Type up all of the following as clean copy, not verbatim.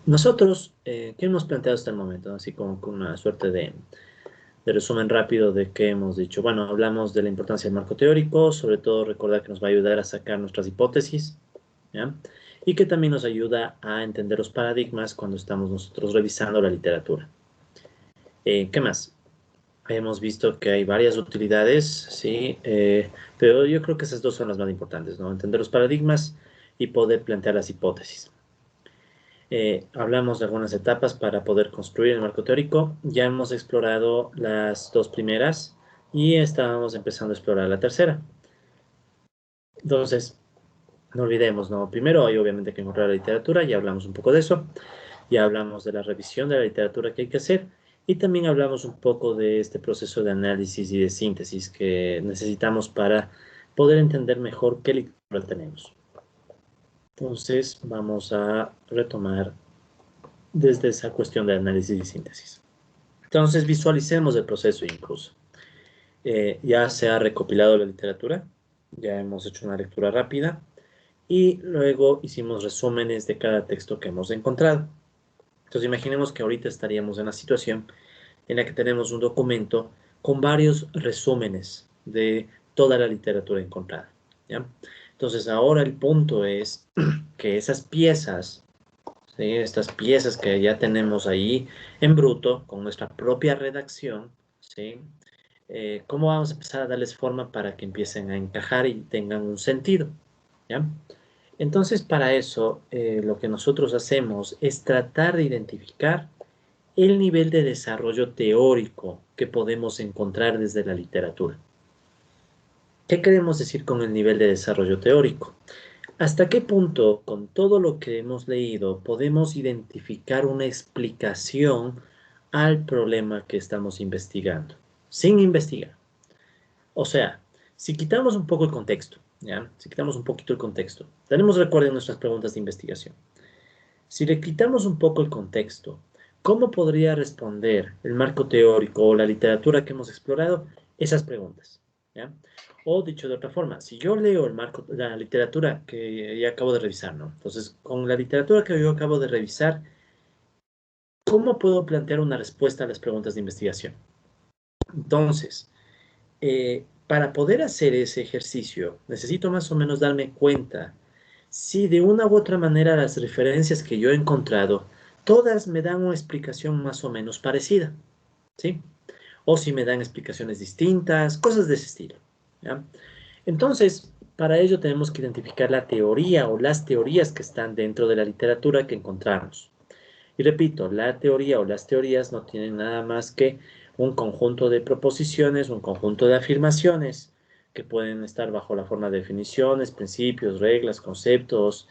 Nosotros, ¿qué hemos planteado hasta el momento? Así como con una suerte de resumen rápido de qué hemos dicho. Bueno, hablamos de la importancia del marco teórico, sobre todo recordar que nos va a ayudar a sacar nuestras hipótesis, ¿ya? Y que también nos ayuda a entender los paradigmas cuando estamos nosotros revisando la literatura. ¿Qué más? Hemos visto que hay varias utilidades, sí, pero yo creo que esas dos son las más importantes, ¿no? Entender los paradigmas y poder plantear las hipótesis. Hablamos de algunas etapas para poder construir el marco teórico. Ya hemos explorado las dos primeras y estábamos empezando a explorar la tercera. Entonces, no olvidemos, ¿no? Primero hay obviamente que encontrar la literatura, ya hablamos un poco de eso. Ya hablamos de la revisión de la literatura que hay que hacer y también hablamos un poco de este proceso de análisis y de síntesis que necesitamos para poder entender mejor qué literatura tenemos. Entonces, vamos a retomar desde esa cuestión de análisis y síntesis. Entonces, visualicemos el proceso incluso. Ya se ha recopilado la literatura, ya hemos hecho una lectura rápida y luego hicimos resúmenes de cada texto que hemos encontrado. Entonces, imaginemos que ahorita estaríamos en la situación en la que tenemos un documento con varios resúmenes de toda la literatura encontrada, ¿ya? Entonces, ahora el punto es que esas piezas, ¿sí? Estas piezas que ya tenemos ahí en bruto, con nuestra propia redacción, ¿sí? ¿Cómo vamos a empezar a darles forma para que empiecen a encajar y tengan un sentido? ¿Ya? Entonces, para eso, lo que nosotros hacemos es tratar de identificar el nivel de desarrollo teórico que podemos encontrar desde la literatura. ¿Qué queremos decir con el nivel de desarrollo teórico? ¿Hasta qué punto, con todo lo que hemos leído, podemos identificar una explicación al problema que estamos investigando? Sin investigar. O sea, si quitamos un poco el contexto, ¿ya? Si quitamos un poquito el contexto, tenemos, recuerden, nuestras preguntas de investigación. Si le quitamos un poco el contexto, ¿cómo podría responder el marco teórico o la literatura que hemos explorado esas preguntas? ¿Ya? O dicho de otra forma, si yo leo el marco, la literatura que ya acabo de revisar, ¿no? Entonces, con la literatura que yo acabo de revisar, ¿cómo puedo plantear una respuesta a las preguntas de investigación? Entonces, para poder hacer ese ejercicio, necesito más o menos darme cuenta si de una u otra manera las referencias que yo he encontrado, todas me dan una explicación más o menos parecida, ¿sí? O si me dan explicaciones distintas, cosas de ese estilo, ¿ya? Entonces, para ello tenemos que identificar la teoría o las teorías que están dentro de la literatura que encontramos. Y repito, la teoría o las teorías no tienen nada más que un conjunto de proposiciones, un conjunto de afirmaciones que pueden estar bajo la forma de definiciones, principios, reglas, conceptos,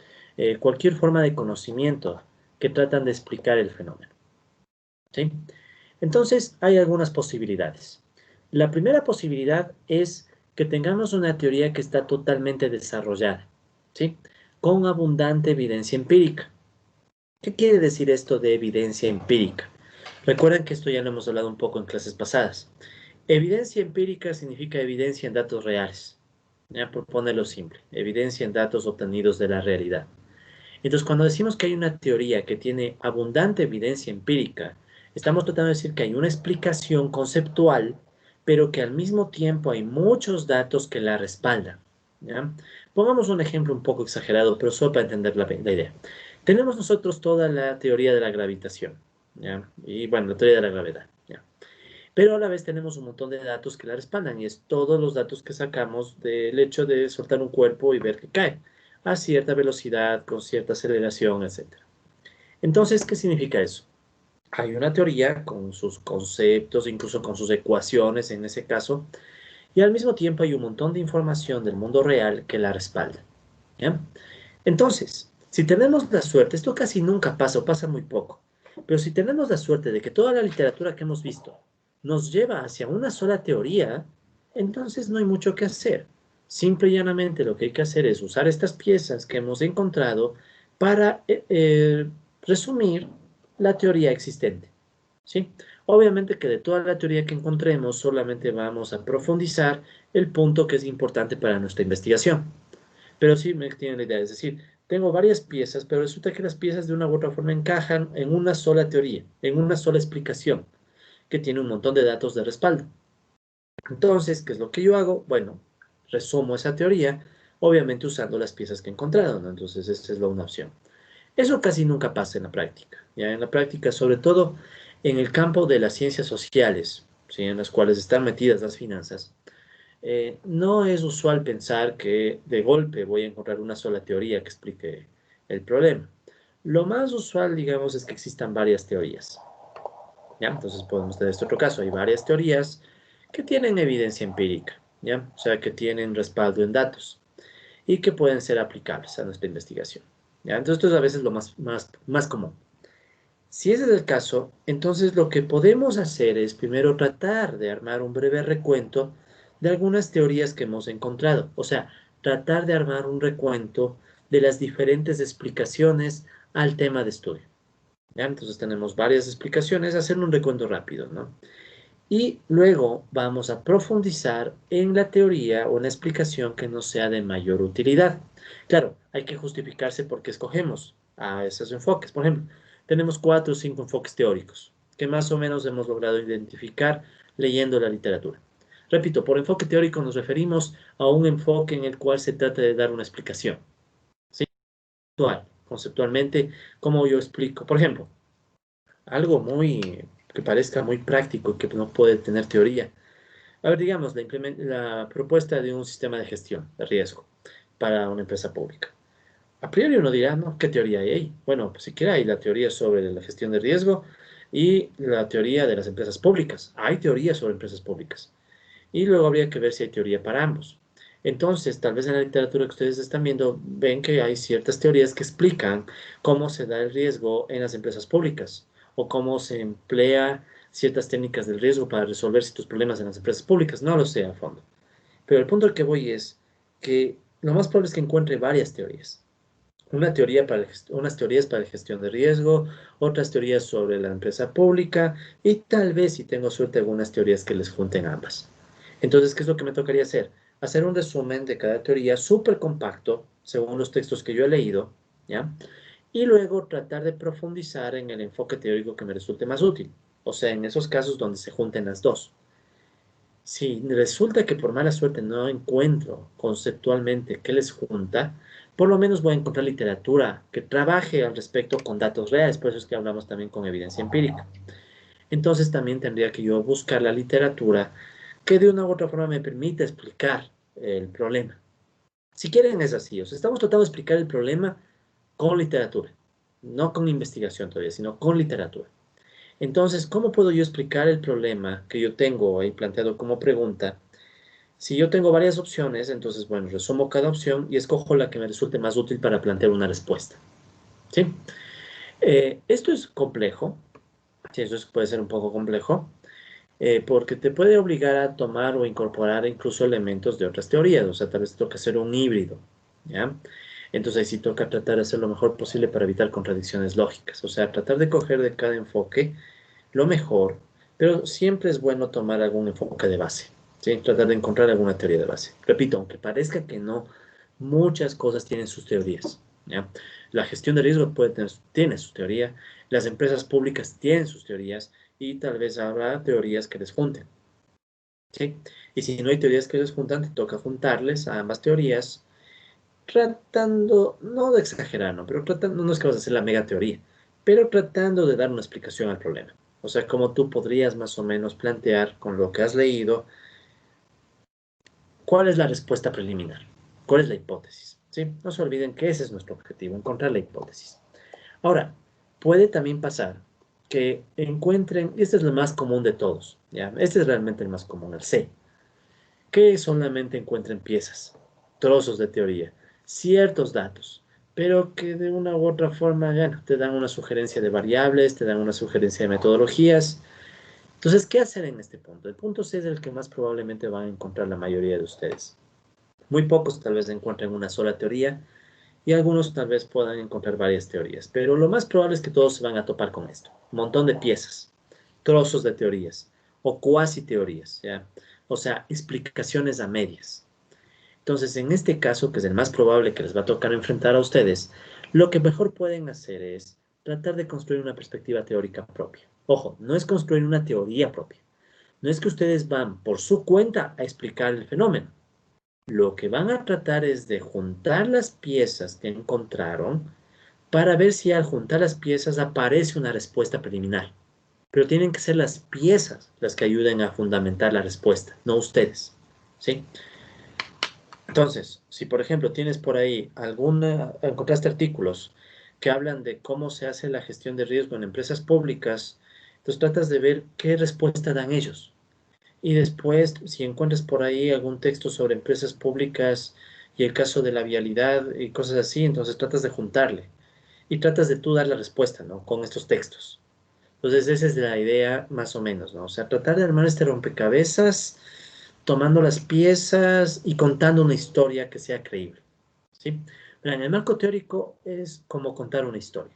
cualquier forma de conocimiento que tratan de explicar el fenómeno, ¿sí? Entonces, hay algunas posibilidades. La primera posibilidad es que tengamos una teoría que está totalmente desarrollada, ¿sí? Con abundante evidencia empírica. ¿Qué quiere decir esto de evidencia empírica? Recuerden que esto ya lo hemos hablado un poco en clases pasadas. Evidencia empírica significa evidencia en datos reales. Ya, por ponerlo simple, evidencia en datos obtenidos de la realidad. Entonces, cuando decimos que hay una teoría que tiene abundante evidencia empírica, estamos tratando de decir que hay una explicación conceptual, pero que al mismo tiempo hay muchos datos que la respaldan. ¿Ya? Pongamos un ejemplo un poco exagerado, pero solo para entender la idea. Tenemos nosotros toda la teoría de la gravitación, ¿ya? Y bueno, la teoría de la gravedad, ¿ya? Pero a la vez tenemos un montón de datos que la respaldan y es todos los datos que sacamos del hecho de soltar un cuerpo y ver que cae a cierta velocidad, con cierta aceleración, etc. Entonces, ¿qué significa eso? Hay una teoría con sus conceptos, incluso con sus ecuaciones en ese caso, y al mismo tiempo hay un montón de información del mundo real que la respalda, ¿ya? Entonces, si tenemos la suerte, esto casi nunca pasa o pasa muy poco, pero si tenemos la suerte de que toda la literatura que hemos visto nos lleva hacia una sola teoría, entonces no hay mucho que hacer. Simple y llanamente lo que hay que hacer es usar estas piezas que hemos encontrado para resumir la teoría existente, ¿sí? Obviamente que de toda la teoría que encontremos solamente vamos a profundizar el punto que es importante para nuestra investigación. Pero sí me tienen la idea, es decir, tengo varias piezas, pero resulta que las piezas de una u otra forma encajan en una sola teoría, en una sola explicación, que tiene un montón de datos de respaldo. Entonces, ¿qué es lo que yo hago? Bueno, resumo esa teoría, obviamente usando las piezas que he encontrado, ¿no? Entonces, esta es una opción. Eso casi nunca pasa en la práctica. Ya en la práctica, sobre todo en el campo de las ciencias sociales, ¿sí? En las cuales están metidas las finanzas, no es usual pensar que de golpe voy a encontrar una sola teoría que explique el problema. Lo más usual, digamos, es que existan varias teorías. ¿Ya? Entonces podemos tener este otro caso. Hay varias teorías que tienen evidencia empírica, ¿ya? O sea, que tienen respaldo en datos y que pueden ser aplicables a nuestra investigación. ¿Ya? Entonces esto es a veces lo más común. Si ese es el caso, entonces lo que podemos hacer es primero tratar de armar un breve recuento de algunas teorías que hemos encontrado. O sea, tratar de armar un recuento de las diferentes explicaciones al tema de estudio. ¿Ya? Entonces tenemos varias explicaciones, hacer un recuento rápido, ¿no? Y luego vamos a profundizar en la teoría o en la explicación que nos sea de mayor utilidad. Claro, hay que justificarse por qué escogemos a esos enfoques. Por ejemplo, tenemos 4 o 5 enfoques teóricos que más o menos hemos logrado identificar leyendo la literatura. Repito, por enfoque teórico nos referimos a un enfoque en el cual se trata de dar una explicación. ¿Sí? Conceptualmente, ¿cómo yo explico? Por ejemplo, algo muy que parezca muy práctico y que no puede tener teoría. A ver, digamos, la propuesta de un sistema de gestión de riesgo para una empresa pública. A priori uno dirá, no, ¿qué teoría hay ahí? Bueno, pues siquiera hay la teoría sobre la gestión de riesgo y la teoría de las empresas públicas. Hay teoría sobre empresas públicas. Y luego habría que ver si hay teoría para ambos. Entonces, tal vez en la literatura que ustedes están viendo, ven que hay ciertas teorías que explican cómo se da el riesgo en las empresas públicas o cómo se emplea ciertas técnicas del riesgo para resolver ciertos problemas en las empresas públicas. No lo sé a fondo. Pero el punto al que voy es que lo más probable es que encuentre varias teorías. Unas teorías para la gestión de riesgo, otras teorías sobre la empresa pública y tal vez, si tengo suerte, algunas teorías que les junten ambas. Entonces, ¿qué es lo que me tocaría hacer? Hacer un resumen de cada teoría súper compacto, según los textos que yo he leído, ¿ya? Y luego tratar de profundizar en el enfoque teórico que me resulte más útil. O sea, en esos casos donde se junten las dos. Si resulta que por mala suerte no encuentro conceptualmente qué les junta, por lo menos voy a encontrar literatura que trabaje al respecto con datos reales, por eso es que hablamos también con evidencia empírica. Entonces también tendría que yo buscar la literatura que de una u otra forma me permita explicar el problema. Si quieren es así, o sea, estamos tratando de explicar el problema con literatura, no con investigación todavía, sino con literatura. Entonces, ¿cómo puedo yo explicar el problema que yo tengo ahí planteado como pregunta? Si yo tengo varias opciones, entonces, bueno, resumo cada opción y escojo la que me resulte más útil para plantear una respuesta. ¿Sí? Esto es complejo, sí, puede ser un poco complejo, porque te puede obligar a tomar o incorporar incluso elementos de otras teorías, o sea, tal vez toca hacer un híbrido, ¿ya? Entonces ahí sí toca tratar de hacer lo mejor posible para evitar contradicciones lógicas, o sea, tratar de coger de cada enfoque lo mejor, pero siempre es bueno tomar algún enfoque de base, ¿sí? Tratar de encontrar alguna teoría de base. Repito, aunque parezca que no, muchas cosas tienen sus teorías, ¿ya? La gestión de riesgo tiene su teoría, las empresas públicas tienen sus teorías y tal vez habrá teorías que les junten, ¿sí? Y si no hay teorías que les juntan, te toca juntarles a ambas teorías, tratando, no de exagerar, ¿no? Pero tratando, no es que vas a hacer la mega teoría, pero tratando de dar una explicación al problema. O sea, como tú podrías más o menos plantear con lo que has leído, cuál es la respuesta preliminar, cuál es la hipótesis, ¿sí? No se olviden que ese es nuestro objetivo, encontrar la hipótesis. Ahora, puede también pasar que encuentren, y este es lo más común de todos, ¿ya? Este es realmente el más común, el C, que solamente encuentren piezas, trozos de teoría, ciertos datos, pero que de una u otra forma ya, te dan una sugerencia de variables, te dan una sugerencia de metodologías. Entonces, ¿qué hacer en este punto? El punto C es el que más probablemente van a encontrar la mayoría de ustedes. Muy pocos tal vez encuentren una sola teoría y algunos tal vez puedan encontrar varias teorías, pero lo más probable es que todos se van a topar con esto. Un montón de piezas, trozos de teorías o cuasi teorías, ¿ya? O sea, explicaciones a medias. Entonces, en este caso, que es el más probable que les va a tocar enfrentar a ustedes, lo que mejor pueden hacer es tratar de construir una perspectiva teórica propia. Ojo, no es construir una teoría propia. No es que ustedes van por su cuenta a explicar el fenómeno. Lo que van a tratar es de juntar las piezas que encontraron para ver si al juntar las piezas aparece una respuesta preliminar. Pero tienen que ser las piezas las que ayuden a fundamentar la respuesta, no ustedes. ¿Sí? Entonces, si por ejemplo tienes por ahí encontraste artículos que hablan de cómo se hace la gestión de riesgo en empresas públicas, entonces tratas de ver qué respuesta dan ellos. Y después, si encuentras por ahí algún texto sobre empresas públicas y el caso de la vialidad y cosas así, entonces tratas de juntarle y tratas de tú dar la respuesta, ¿no? Con estos textos. Entonces, esa es la idea más o menos, ¿no? O sea, tratar de armar este rompecabezas tomando las piezas y contando una historia que sea creíble, ¿sí? Pero en el marco teórico es como contar una historia.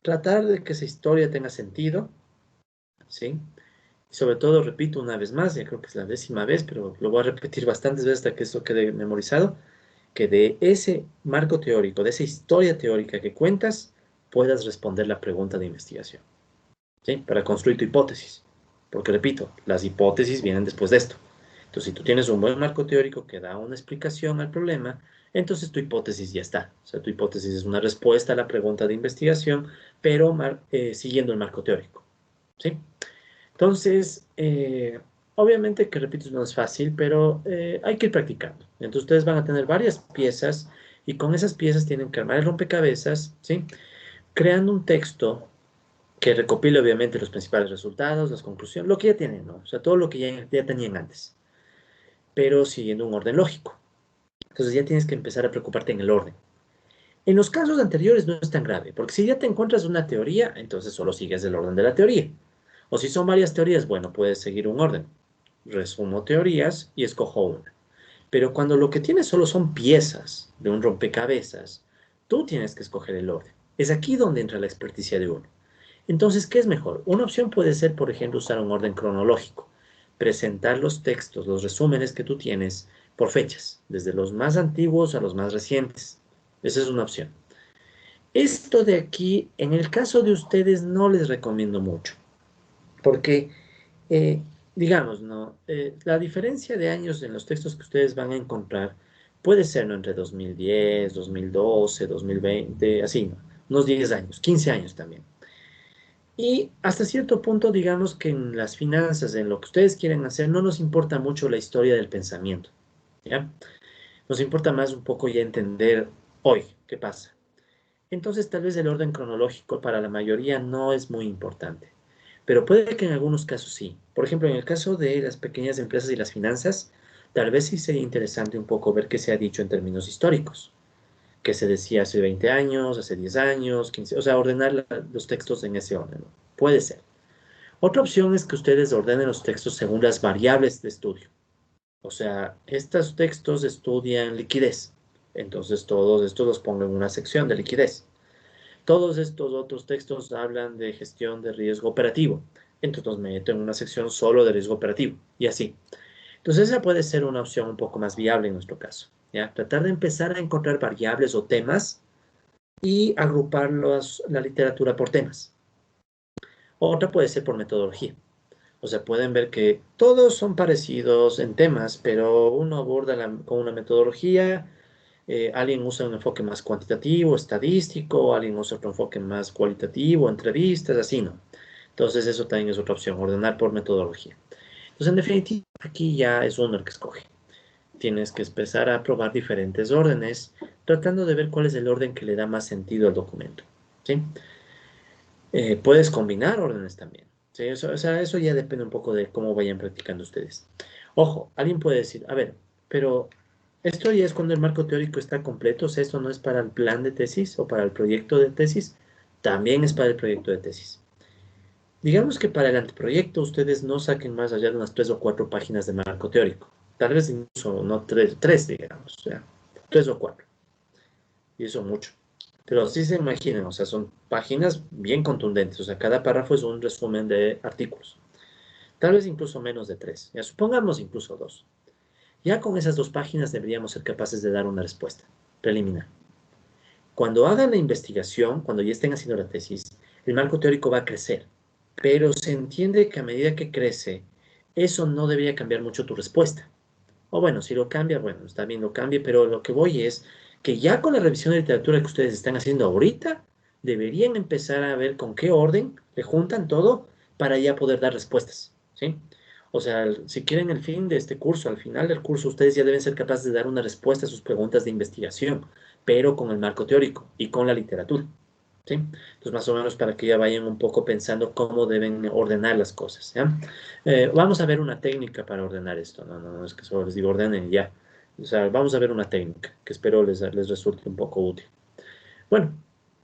Tratar de que esa historia tenga sentido, ¿sí? Y sobre todo, repito una vez más, ya creo que es la 10ª vez, pero lo voy a repetir bastantes veces hasta que esto quede memorizado, que de ese marco teórico, de esa historia teórica que cuentas, puedas responder la pregunta de investigación, ¿sí? Para construir tu hipótesis. Porque, repito, las hipótesis vienen después de esto. Entonces, si tú tienes un buen marco teórico que da una explicación al problema, entonces tu hipótesis ya está. O sea, tu hipótesis es una respuesta a la pregunta de investigación, pero siguiendo el marco teórico, ¿sí? Entonces, obviamente que, repito, no es fácil, pero hay que ir practicando. Entonces, ustedes van a tener varias piezas y con esas piezas tienen que armar el rompecabezas, ¿sí? Creando un texto que recopile, obviamente, los principales resultados, las conclusiones, lo que ya tienen, ¿no? O sea, todo lo que ya tenían antes, pero siguiendo un orden lógico. Entonces, ya tienes que empezar a preocuparte en el orden. En los casos anteriores no es tan grave, porque si ya te encuentras una teoría, entonces solo sigues el orden de la teoría. O si son varias teorías, bueno, puedes seguir un orden. Resumo teorías y escojo una. Pero cuando lo que tienes solo son piezas de un rompecabezas, tú tienes que escoger el orden. Es aquí donde entra la experticia de uno. Entonces, ¿qué es mejor? Una opción puede ser, por ejemplo, usar un orden cronológico. Presentar los textos, los resúmenes que tú tienes por fechas, desde los más antiguos a los más recientes. Esa es una opción. Esto de aquí, en el caso de ustedes, no les recomiendo mucho, porque, digamos, ¿no? La diferencia de años en los textos que ustedes van a encontrar puede ser, ¿no? Entre 2010, 2012, 2020, así, ¿no? Unos 10 años, 15 años también. Y hasta cierto punto, digamos que en las finanzas, en lo que ustedes quieren hacer, no nos importa mucho la historia del pensamiento, ¿ya? Nos importa más un poco ya entender hoy qué pasa. Entonces, tal vez el orden cronológico para la mayoría no es muy importante, pero puede que en algunos casos sí. Por ejemplo, en el caso de las pequeñas empresas y las finanzas, tal vez sí sería interesante un poco ver qué se ha dicho en términos históricos, qué se decía hace 20 años, hace 10 años, 15, o sea, ordenar los textos en ese orden, ¿no? Puede ser. Otra opción es que ustedes ordenen los textos según las variables de estudio. O sea, estos textos estudian liquidez. Entonces todos estos los pongo en una sección de liquidez. Todos estos otros textos hablan de gestión de riesgo operativo. Entonces los meto en una sección solo de riesgo operativo. Y así. Entonces esa puede ser una opción un poco más viable en nuestro caso. ¿Ya? Tratar de empezar a encontrar variables o temas y agrupar la literatura por temas. Otra puede ser por metodología. O sea, pueden ver que todos son parecidos en temas, pero uno aborda con una metodología, alguien usa un enfoque más cuantitativo, estadístico, alguien usa otro enfoque más cualitativo, entrevistas, así, ¿no? Entonces, eso también es otra opción, ordenar por metodología. Entonces, en definitiva, aquí ya es uno el que escoge. Tienes que empezar a probar diferentes órdenes, tratando de ver cuál es el orden que le da más sentido al documento, ¿sí? Puedes combinar órdenes también. ¿Sí? Eso, o sea, eso ya depende un poco de cómo vayan practicando ustedes. Ojo, alguien puede decir, a ver, pero esto ya es cuando el marco teórico está completo, o sea, esto no es para el plan de tesis o para el proyecto de tesis, también es para el proyecto de tesis. Digamos que para el anteproyecto ustedes no saquen más allá de unas 3 o 4 páginas de marco teórico. Tal vez incluso no tres, digamos, o sea, 3 o 4. Y eso mucho. Pero sí se imaginen, o sea, son páginas bien contundentes, o sea, cada párrafo es un resumen de artículos. Tal vez incluso menos de 3, ya supongamos incluso 2. Ya con esas 2 páginas deberíamos ser capaces de dar una respuesta preliminar. Cuando hagan la investigación, cuando ya estén haciendo la tesis, el marco teórico va a crecer, pero se entiende que a medida que crece, eso no debería cambiar mucho tu respuesta. O bueno, si lo cambia, bueno, está bien, lo cambie, pero lo que voy es que ya con la revisión de literatura que ustedes están haciendo ahorita, deberían empezar a ver con qué orden le juntan todo para ya poder dar respuestas, ¿sí? O sea, si quieren el fin de este curso, al final del curso, ustedes ya deben ser capaces de dar una respuesta a sus preguntas de investigación, pero con el marco teórico y con la literatura, ¿sí? Entonces, más o menos para que ya vayan un poco pensando cómo deben ordenar las cosas, ¿ya? Vamos a ver una técnica para ordenar esto, no es que solo les digo ordenen y ya. O sea, vamos a ver una técnica que espero les resulte un poco útil. Bueno,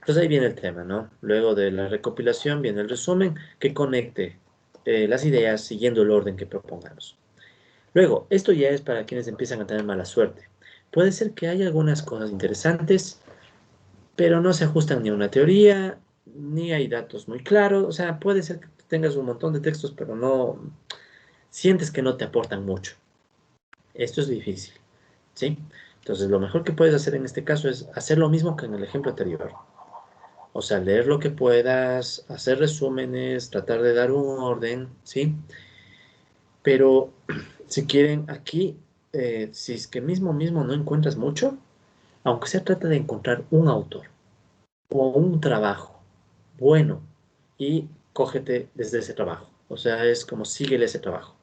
pues ahí viene el tema, ¿no? Luego de la recopilación viene el resumen que conecte las ideas siguiendo el orden que propongamos. Luego, esto ya es para quienes empiezan a tener mala suerte. Puede ser que haya algunas cosas interesantes, pero no se ajustan ni a una teoría, ni hay datos muy claros. O sea, puede ser que tengas un montón de textos, pero no sientes que no te aportan mucho. Esto es difícil, ¿sí? Entonces, lo mejor que puedes hacer en este caso es hacer lo mismo que en el ejemplo anterior. O sea, leer lo que puedas, hacer resúmenes, tratar de dar un orden, ¿sí? Pero si quieren aquí, si es que mismo no encuentras mucho, aunque sea trata de encontrar un autor o un trabajo bueno y cógete desde ese trabajo. O sea, es como síguele ese trabajo.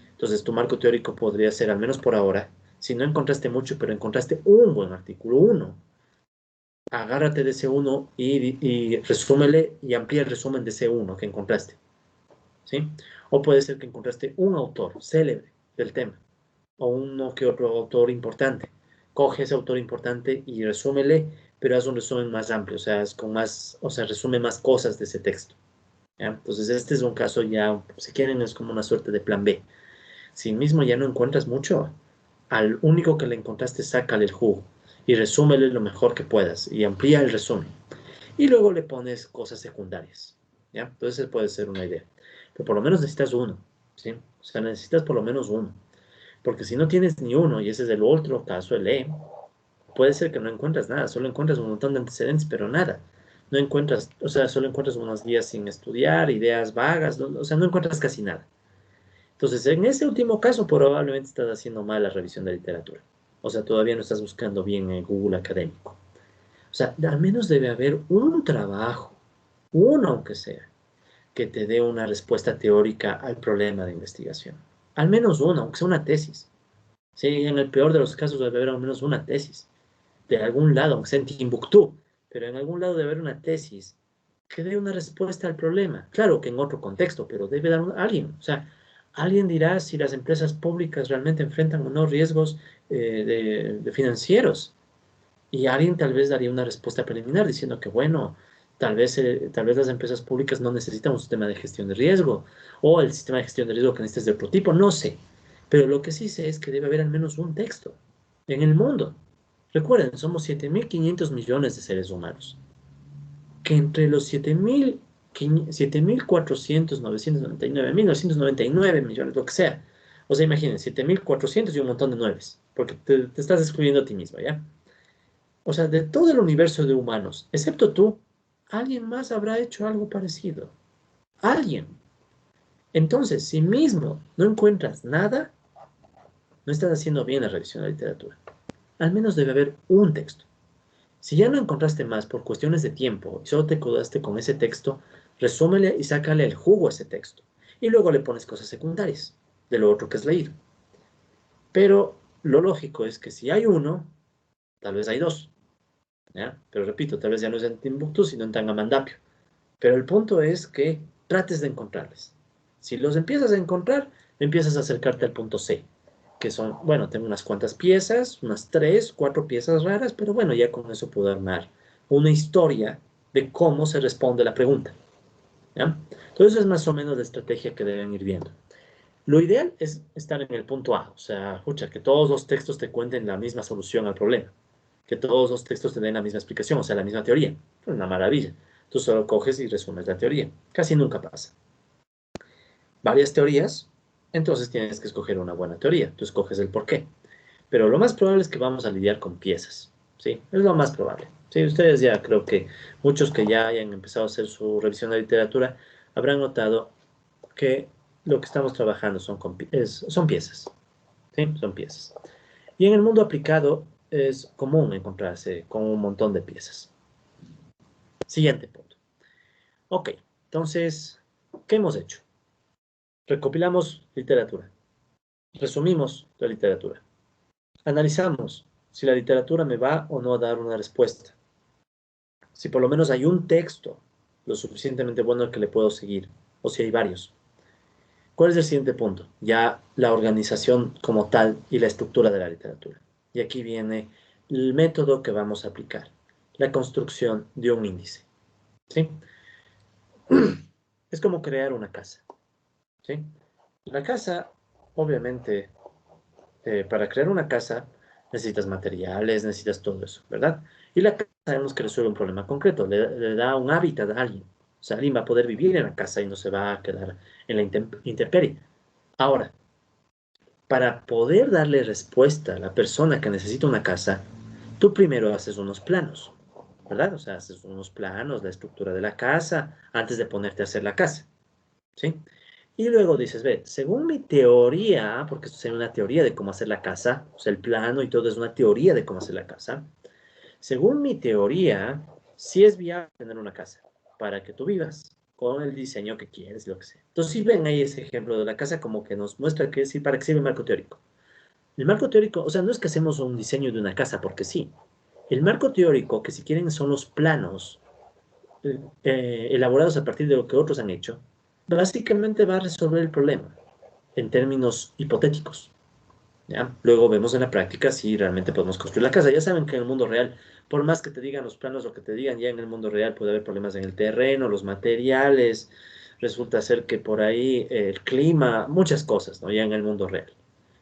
Entonces, tu marco teórico podría ser, al menos por ahora, si no encontraste mucho, pero encontraste un buen artículo, uno, agárrate de ese uno y resúmele y amplía el resumen de ese uno que encontraste, ¿sí? O puede ser que encontraste un autor célebre del tema, o uno que otro autor importante. Coge ese autor importante y resúmele, pero haz un resumen más amplio, o sea, es con más, o sea, resume más cosas de ese texto, ¿ya? Entonces, este es un caso ya, si quieren, es como una suerte de plan B. Si mismo ya no encuentras mucho, al único que le encontraste, sácale el jugo y resúmele lo mejor que puedas y amplía el resumen. Y luego le pones cosas secundarias, ¿ya? Entonces puede ser una idea. Pero por lo menos necesitas uno, ¿sí? O sea, necesitas por lo menos uno. Porque si no tienes ni uno, y ese es el otro caso, el E, puede ser que no encuentras nada, solo encuentras un montón de antecedentes, pero nada. No encuentras, o sea, solo encuentras unos días sin estudiar, ideas vagas, o sea, no encuentras casi nada. Entonces, en ese último caso, probablemente estás haciendo mal la revisión de literatura. O sea, todavía no estás buscando bien en Google académico. O sea, al menos debe haber un trabajo, uno aunque sea, que te dé una respuesta teórica al problema de investigación. Al menos uno, aunque sea una tesis. Sí, en el peor de los casos debe haber al menos una tesis. De algún lado, aunque sea en Timbuktu, pero en algún lado debe haber una tesis que dé una respuesta al problema. Claro que en otro contexto, pero debe dar alguien. O sea, alguien dirá si las empresas públicas realmente enfrentan o no riesgos de financieros. Y alguien tal vez daría una respuesta preliminar diciendo que, bueno, tal vez las empresas públicas no necesitan un sistema de gestión de riesgo o el sistema de gestión de riesgo que necesitas de otro tipo, no sé. Pero lo que sí sé es que debe haber al menos un texto en el mundo. Recuerden, somos 7.500 millones de seres humanos. Que entre los 7.400, 999, 1.999 millones, lo que sea. O sea, imaginen, 7.400 y un montón de nueves, porque te estás excluyendo a ti mismo, ¿ya? O sea, de todo el universo de humanos, excepto tú, alguien más habrá hecho algo parecido. Alguien. Entonces, si mismo no encuentras nada, no estás haciendo bien la revisión de la literatura. Al menos debe haber un texto. Si ya no encontraste más por cuestiones de tiempo y solo te quedaste con ese texto, resúmele y sácale el jugo a ese texto. Y luego le pones cosas secundarias de lo otro que has leído. Pero lo lógico es que si hay uno, tal vez hay dos, ¿ya? Pero repito, tal vez ya no es en Timbuktu, sino en Tangamandapio. Pero el punto es que trates de encontrarles. Si los empiezas a encontrar, empiezas a acercarte al punto C, que son, bueno, tengo unas cuantas piezas, unas 3, 4 piezas raras, pero bueno, ya con eso puedo armar una historia de cómo se responde la pregunta, ¿ya? Entonces es más o menos la estrategia que deben ir viendo. Lo ideal es estar en el punto A, o sea, escucha, que todos los textos te cuenten la misma solución al problema, que todos los textos te den la misma explicación, o sea, la misma teoría. Es una maravilla. Tú solo coges y resumes la teoría. Casi nunca pasa. Varias teorías, entonces tienes que escoger una buena teoría. Tú escoges el por qué. Pero lo más probable es que vamos a lidiar con piezas, ¿sí? Es lo más probable. Sí, ustedes ya creo que muchos que ya hayan empezado a hacer su revisión de literatura habrán notado que lo que estamos trabajando son piezas, ¿sí? Son piezas. Y en el mundo aplicado es común encontrarse con un montón de piezas. Siguiente punto. Ok, entonces, ¿qué hemos hecho? Recopilamos literatura, resumimos la literatura, analizamos si la literatura me va o no a dar una respuesta, si por lo menos hay un texto lo suficientemente bueno que le puedo seguir, o si hay varios. ¿Cuál es el siguiente punto? Ya la organización como tal y la estructura de la literatura. Y aquí viene el método que vamos a aplicar, la construcción de un índice. ¿Sí? Es como crear una casa. ¿Sí? La casa, obviamente, para crear una casa necesitas materiales, necesitas todo eso, ¿verdad? Y la casa sabemos que resuelve un problema concreto, le da un hábitat a alguien. O sea, alguien va a poder vivir en la casa y no se va a quedar en la intemperie. Ahora, para poder darle respuesta a la persona que necesita una casa, tú primero haces unos planos, ¿verdad? O sea, haces unos planos, la estructura de la casa, antes de ponerte a hacer la casa, ¿sí? Y luego dices, ve, según mi teoría, porque esto es una teoría de cómo hacer la casa, o sea, el plano y todo es una teoría de cómo hacer la casa, según mi teoría, sí es viable tener una casa para que tú vivas con el diseño que quieres, lo que sea. Entonces, si ven ahí ese ejemplo de la casa como que nos muestra que sí, para qué sirve el marco teórico. El marco teórico, o sea, no es que hacemos un diseño de una casa porque sí. El marco teórico, que si quieren son los planos elaborados a partir de lo que otros han hecho, básicamente va a resolver el problema en términos hipotéticos. ¿Ya? Luego vemos en la práctica si realmente podemos construir la casa. Ya saben que en el mundo real, por más que te digan los planos, lo que te digan, ya en el mundo real puede haber problemas en el terreno, los materiales, resulta ser que por ahí el clima, muchas cosas, ¿no? Ya en el mundo real.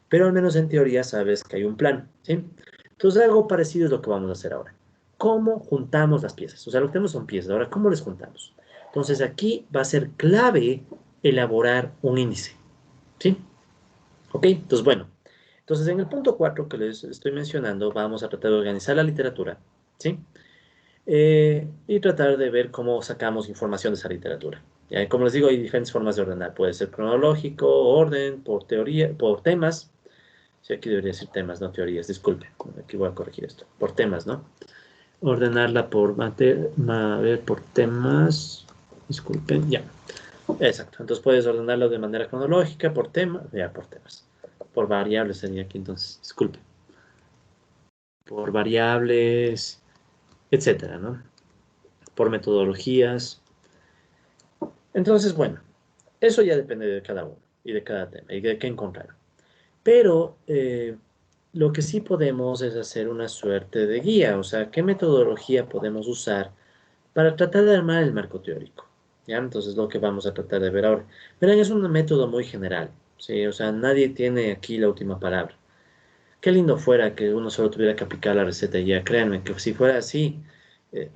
Pero al menos en teoría sabes que hay un plan, ¿sí? Entonces algo parecido es lo que vamos a hacer ahora. ¿Cómo juntamos las piezas? O sea, lo que tenemos son piezas. Ahora, ¿cómo les juntamos? Entonces aquí va a ser clave elaborar un índice, ¿sí? ¿Ok? Entonces, bueno. Entonces, en el punto 4 que les estoy mencionando, vamos a tratar de organizar la literatura, ¿sí? Y tratar de ver cómo sacamos información de esa literatura. Ya, como les digo, hay diferentes formas de ordenar. Puede ser cronológico, orden, por teoría, por temas. Sí, aquí debería decir temas, no teorías. Disculpe, aquí voy a corregir esto. Por temas, ¿no? Ordenarla por, a ver, por temas. Disculpen, ya. Exacto. Entonces puedes ordenarlo de manera cronológica, por tema, ya, por temas. Por variables sería aquí entonces, disculpe. Por variables, etcétera, ¿no? Por metodologías. Entonces, bueno, eso ya depende de cada uno y de cada tema y de qué encontrar. Pero lo que sí podemos es hacer una suerte de guía, o sea, qué metodología podemos usar para tratar de armar el marco teórico. ¿Ya? Entonces, lo que vamos a tratar de ver ahora. Verán, es un método muy general, ¿sí? O sea, nadie tiene aquí la última palabra. Qué lindo fuera que uno solo tuviera que aplicar la receta y ya, créanme que si fuera así,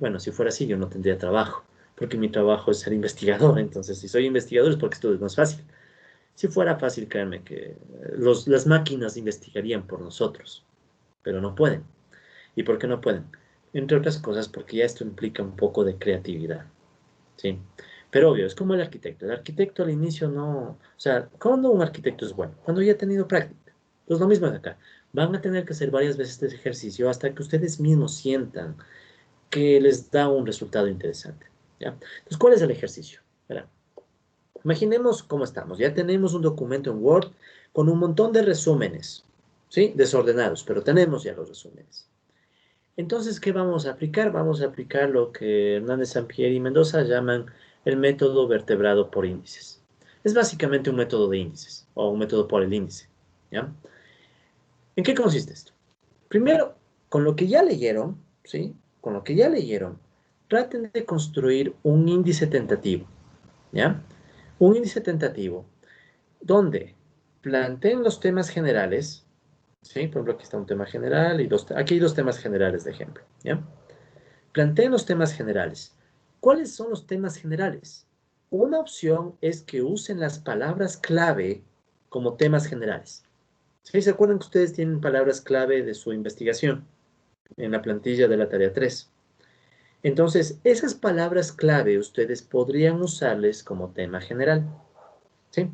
bueno, si fuera así yo no tendría trabajo, porque mi trabajo es ser investigador, entonces si soy investigador es porque esto es más fácil. Si fuera fácil, créanme que las máquinas investigarían por nosotros, pero no pueden. ¿Y por qué no pueden? Entre otras cosas, porque ya esto implica un poco de creatividad, ¿sí? Pero obvio, es como el arquitecto. El arquitecto al inicio no... O sea, ¿cuándo un arquitecto es bueno? Cuando ya ha tenido práctica. Pues lo mismo es acá. Van a tener que hacer varias veces este ejercicio hasta que ustedes mismos sientan que les da un resultado interesante, ¿ya? Entonces, ¿cuál es el ejercicio? Verán. Imaginemos cómo estamos. Ya tenemos un documento en Word con un montón de resúmenes, ¿sí? Desordenados, pero tenemos ya los resúmenes. Entonces, ¿qué vamos a aplicar? Vamos a aplicar lo que Hernández Sampieri y Mendoza llaman el método vertebrado por índices. Es básicamente un método de índices o un método por el índice, ¿ya? ¿En qué consiste esto? Primero, con lo que ya leyeron, ¿sí? Con lo que ya leyeron, traten de construir un índice tentativo, ¿ya? Un índice tentativo donde planteen los temas generales, ¿sí? Por ejemplo, aquí está un tema general y aquí hay dos temas generales de ejemplo, ¿ya? Planteen los temas generales. ¿Cuáles son los temas generales? Una opción es que usen las palabras clave como temas generales. ¿Sí? ¿Se acuerdan que ustedes tienen palabras clave de su investigación en la plantilla de la tarea 3? Entonces, esas palabras clave ustedes podrían usarles como tema general. ¿Sí?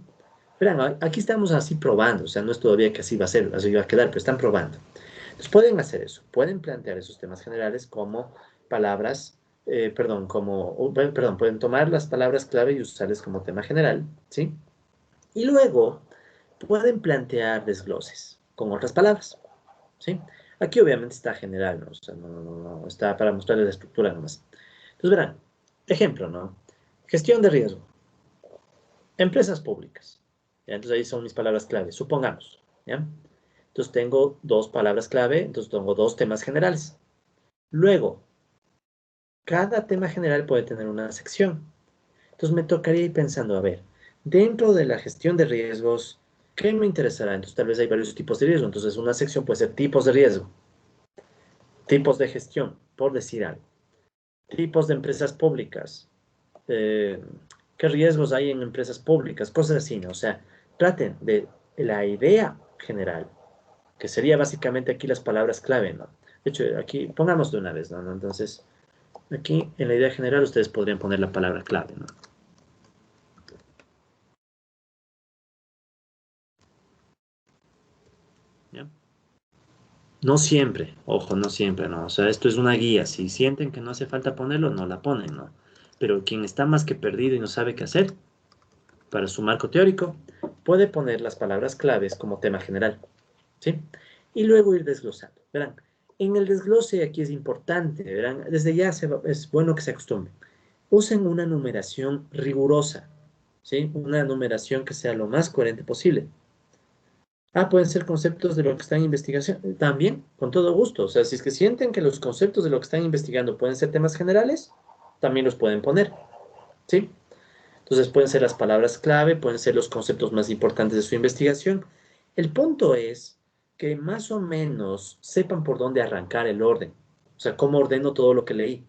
Verán, aquí estamos así probando, o sea, no es todavía que así va a ser, así va a quedar, pero están probando. Entonces, pueden hacer eso, pueden plantear esos temas generales como palabras, perdón, perdón, pueden tomar las palabras clave y usarles como tema general, ¿sí? Y luego pueden plantear desgloses con otras palabras, ¿sí? Aquí obviamente está general, ¿no? O sea, no está para mostrarles la estructura nomás. Entonces, verán, ejemplo, ¿no? Gestión de riesgo. Empresas públicas. ¿Ya? Entonces ahí son mis palabras clave, supongamos, ¿ya? Entonces tengo dos palabras clave, entonces tengo dos temas generales. Luego, cada tema general puede tener una sección. Entonces me tocaría ir pensando, a ver, dentro de la gestión de riesgos, ¿qué me interesará? Entonces tal vez hay varios tipos de riesgo. Entonces una sección puede ser tipos de riesgo, tipos de gestión, por decir algo, tipos de empresas públicas, eh, qué riesgos hay en empresas públicas, cosas así, ¿no? O sea, traten de la idea general, que sería básicamente aquí las palabras clave, ¿no? De hecho, aquí pongamos de una vez, ¿no? Entonces, aquí en la idea general ustedes podrían poner la palabra clave, ¿no? ¿Ya? No siempre, ojo, no siempre, ¿no? O sea, esto es una guía. Si sienten que no hace falta ponerlo, no la ponen, ¿no? Pero quien está más que perdido y no sabe qué hacer para su marco teórico, puede poner las palabras claves como tema general, ¿sí? Y luego ir desglosando. Verán, en el desglose aquí es importante, verán, desde ya es bueno que se acostumbren. Usen una numeración rigurosa, ¿sí? Una numeración que sea lo más coherente posible. Ah, pueden ser conceptos de lo que están en investigación. También, con todo gusto. O sea, si es que sienten que los conceptos de lo que están investigando pueden ser temas generales, también los pueden poner, ¿sí? Entonces pueden ser las palabras clave, pueden ser los conceptos más importantes de su investigación. El punto es que más o menos sepan por dónde arrancar el orden. O sea, cómo ordeno todo lo que leí.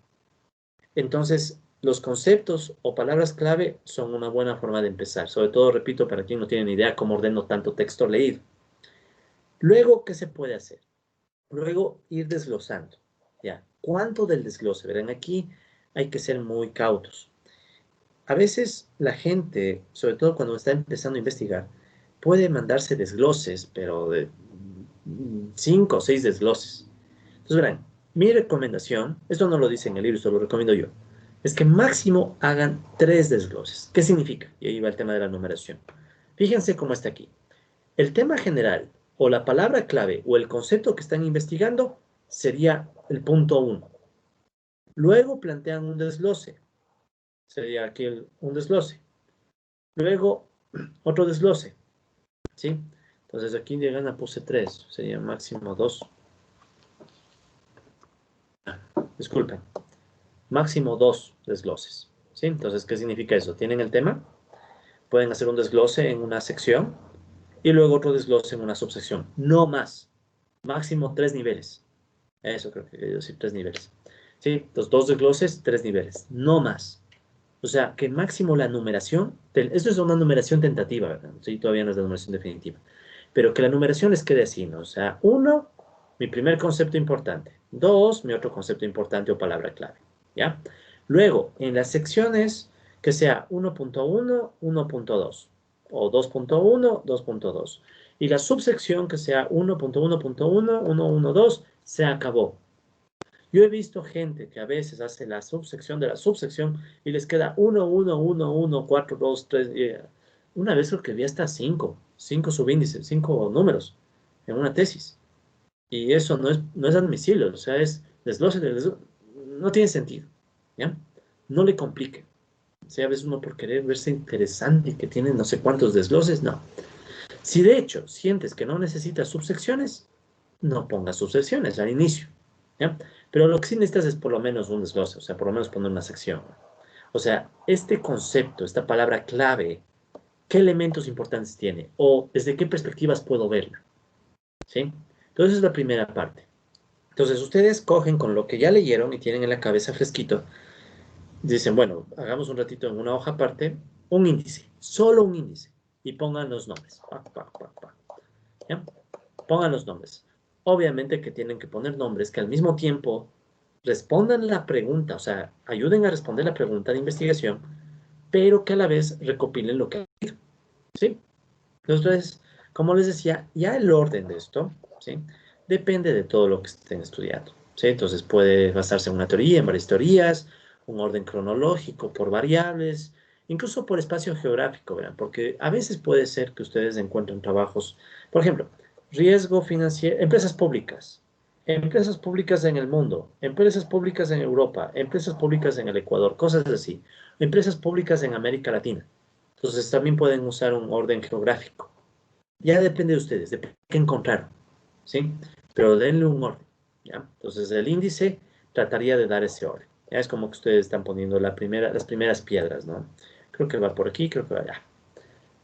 Entonces, los conceptos o palabras clave son una buena forma de empezar. Sobre todo, repito, para quien no tiene ni idea cómo ordeno tanto texto leído. Luego, ¿qué se puede hacer? Luego, ir desglosando. ¿Ya? ¿Cuánto del desglose? Verán, aquí hay que ser muy cautos. A veces la gente, sobre todo cuando está empezando a investigar, puede mandarse desgloses, pero de 5 o 6 desgloses. Entonces, verán, mi recomendación, esto no lo dice en el libro, esto lo recomiendo yo, es que máximo hagan 3 desgloses. ¿Qué significa? Y ahí va el tema de la numeración. Fíjense cómo está aquí. El tema general, o la palabra clave, o el concepto que están investigando, sería el punto uno. Luego plantean un desglose. Sería aquí un desglose. Luego, otro desglose. ¿Sí? Entonces aquí llegan a puse 3, sería máximo 2. Disculpen, máximo 2 desgloses. ¿Sí? Entonces, ¿qué significa eso? Tienen el tema, pueden hacer un desglose en una sección y luego otro desglose en una subsección. No más. Máximo 3 niveles. Eso creo que quiero decir, 3 niveles. ¿Sí? Los 2 desgloses, 3 niveles. No más. O sea, que máximo la numeración, esto es una numeración tentativa, ¿verdad? Sí, todavía no es la numeración definitiva. Pero que la numeración les quede así, ¿no? O sea, uno, mi primer concepto importante. Dos, mi otro concepto importante o palabra clave, ¿ya? Luego, en las secciones, que sea 1.1, 1.2, o 2.1, 2.2. Y la subsección que sea 1.1.1, 1.1.2, se acabó. Yo he visto gente que a veces hace la subsección de la subsección y les queda 1, 1, 1, 1, 4, 2, 3. Una vez creo que vi hasta 5 subíndices, 5 números en una tesis. Y eso no es admisible, o sea, es desglose, no tiene sentido, ¿ya? No le complique. O sea, a veces uno por querer verse interesante y que tiene no sé cuántos desgloses, no. Si de hecho sientes que no necesitas subsecciones, no pongas subsecciones al inicio, ¿ya? Pero lo que sí necesitas es por lo menos un desglose, o sea, por lo menos poner una sección. O sea, este concepto, esta palabra clave, ¿qué elementos importantes tiene? O desde qué perspectivas puedo verla, ¿sí? Entonces, esa es la primera parte. Entonces, ustedes cogen con lo que ya leyeron y tienen en la cabeza fresquito, dicen, bueno, hagamos un ratito en una hoja aparte, un índice, solo un índice. y pongan los nombres. ¿Ya? Pongan los nombres. Obviamente que tienen que poner nombres que al mismo tiempo respondan la pregunta, o sea, ayuden a responder la pregunta de investigación, pero que a la vez recopilen lo que han leído, ¿sí? Entonces, como les decía, ya el orden de esto, ¿sí? Depende de todo lo que estén estudiando, ¿sí? Entonces puede basarse en una teoría, en varias teorías, un orden cronológico por variables, incluso por espacio geográfico, ¿verdad? Porque a veces puede ser que ustedes encuentren trabajos, por ejemplo, riesgo financiero, empresas públicas en el mundo, empresas públicas en Europa, empresas públicas en el Ecuador, cosas así, empresas públicas en América Latina. Entonces también pueden usar un orden geográfico. Ya depende de ustedes, de qué encontraron, ¿sí? Pero denle un orden, ¿ya? Entonces el índice trataría de dar ese orden. Ya es como que ustedes están poniendo las primeras piedras, ¿no? Creo que va por aquí, creo que va allá.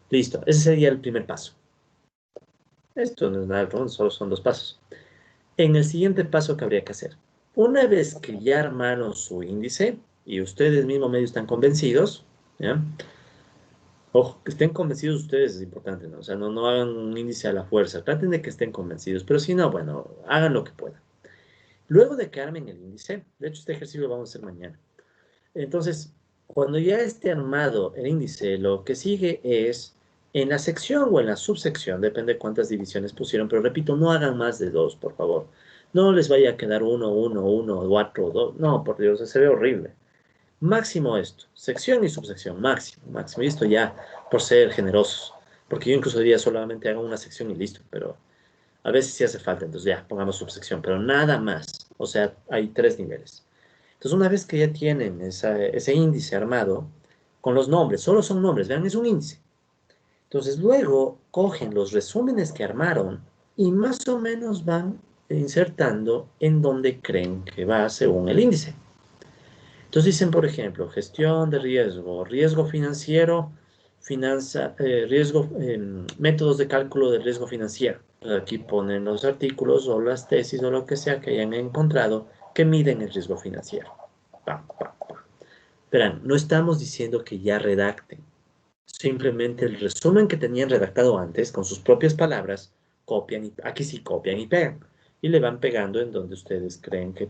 Listo, ese sería el primer paso. Esto no es nada profundo, solo son dos pasos. En el siguiente paso que habría que hacer, una vez que ya armaron su índice y ustedes mismos medio están convencidos, ¿ya? Ojo, que estén convencidos ustedes es importante, ¿no? O sea, no hagan un índice a la fuerza, traten de que estén convencidos, pero si no, bueno, hagan lo que puedan. Luego de que armen el índice, de hecho este ejercicio lo vamos a hacer mañana. Entonces, cuando ya esté armado el índice, lo que sigue es en la sección o en la subsección, depende de cuántas divisiones pusieron, pero repito, no hagan más de dos, por favor. No les vaya a quedar uno, cuatro, dos. No, por Dios, se ve horrible. Máximo esto, sección y subsección, máximo, máximo. Y esto ya por ser generosos, porque yo incluso diría solamente hago una sección y listo, pero a veces sí hace falta, entonces ya pongamos subsección, pero nada más. O sea, hay tres niveles. Entonces, una vez que ya tienen ese índice armado, con los nombres, solo son nombres, vean, es un índice. Entonces, luego cogen los resúmenes que armaron y más o menos van insertando en donde creen que va según el índice. Entonces dicen, por ejemplo, gestión de riesgo, riesgo financiero, métodos de cálculo de riesgo financiero. Aquí ponen los artículos o las tesis o lo que sea que hayan encontrado que miden el riesgo financiero. Pa, pa, pa. Verán, no estamos diciendo que ya redacten. Simplemente el resumen que tenían redactado antes, con sus propias palabras, copian y aquí sí copian y pegan. Y le van pegando en donde ustedes creen que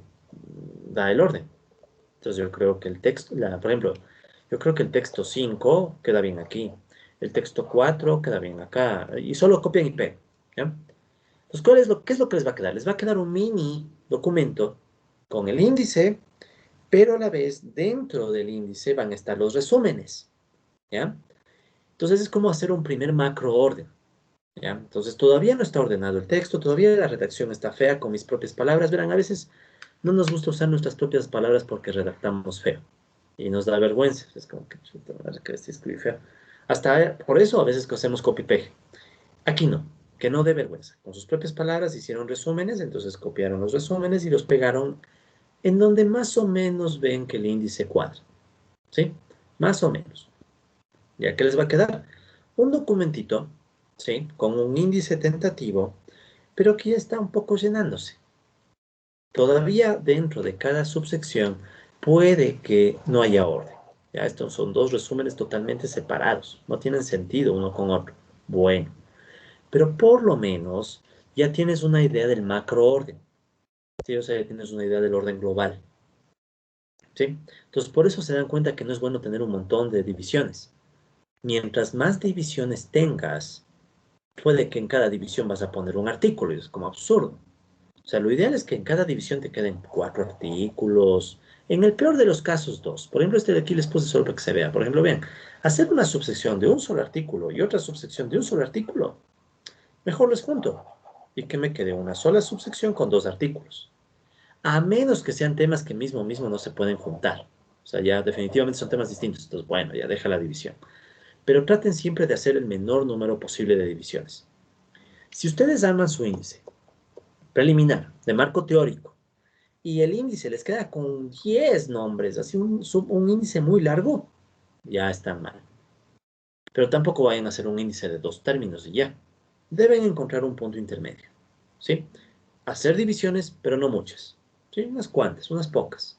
da el orden. Entonces yo creo que el texto, por ejemplo, yo creo que el texto 5 queda bien aquí. El texto 4 queda bien acá. Y solo copian y pegan. ¿Ya? Entonces, qué es lo que les va a quedar? Les va a quedar un mini documento con el índice, pero a la vez dentro del índice van a estar los resúmenes. ¿Ya? Entonces es como hacer un primer macro orden. ¿Ya? Entonces todavía no está ordenado el texto, todavía la redacción está fea con mis propias palabras. Verán, a veces no nos gusta usar nuestras propias palabras porque redactamos feo y nos da vergüenza. Es como que, chuta madre, que este escribí feo. Hasta por eso a veces que hacemos copy-paste. Aquí no, que no dé vergüenza. Con sus propias palabras hicieron resúmenes, entonces copiaron los resúmenes y los pegaron en donde más o menos ven que el índice cuadra. ¿Sí? Más o menos. ¿Ya qué les va a quedar? Un documentito, ¿sí? Con un índice tentativo, pero que ya está un poco llenándose. Todavía dentro de cada subsección puede que no haya orden. Ya, estos son dos resúmenes totalmente separados, no tienen sentido uno con otro. Bueno, pero por lo menos ya tienes una idea del macroorden, ¿sí? O sea, ya tienes una idea del orden global, ¿sí? Entonces, por eso se dan cuenta que no es bueno tener un montón de divisiones. Mientras más divisiones tengas, puede que en cada división vas a poner un artículo, y es como absurdo. O sea, lo ideal es que en cada división te queden cuatro artículos. En el peor de los casos, dos. Por ejemplo, este de aquí les puse solo para que se vea. Por ejemplo, vean, hacer una subsección de un solo artículo y otra subsección de un solo artículo, mejor les junto. Y que me quede una sola subsección con dos artículos. A menos que sean temas que mismo no se pueden juntar. O sea, ya definitivamente son temas distintos. Entonces, bueno, ya deja la división. Pero traten siempre de hacer el menor número posible de divisiones. Si ustedes arman su índice preliminar de marco teórico y el índice les queda con 10 nombres, así un índice muy largo, ya están mal. Pero tampoco vayan a hacer un índice de dos términos y ya. Deben encontrar un punto intermedio, ¿sí? Hacer divisiones, pero no muchas, ¿sí? Unas cuantas, unas pocas.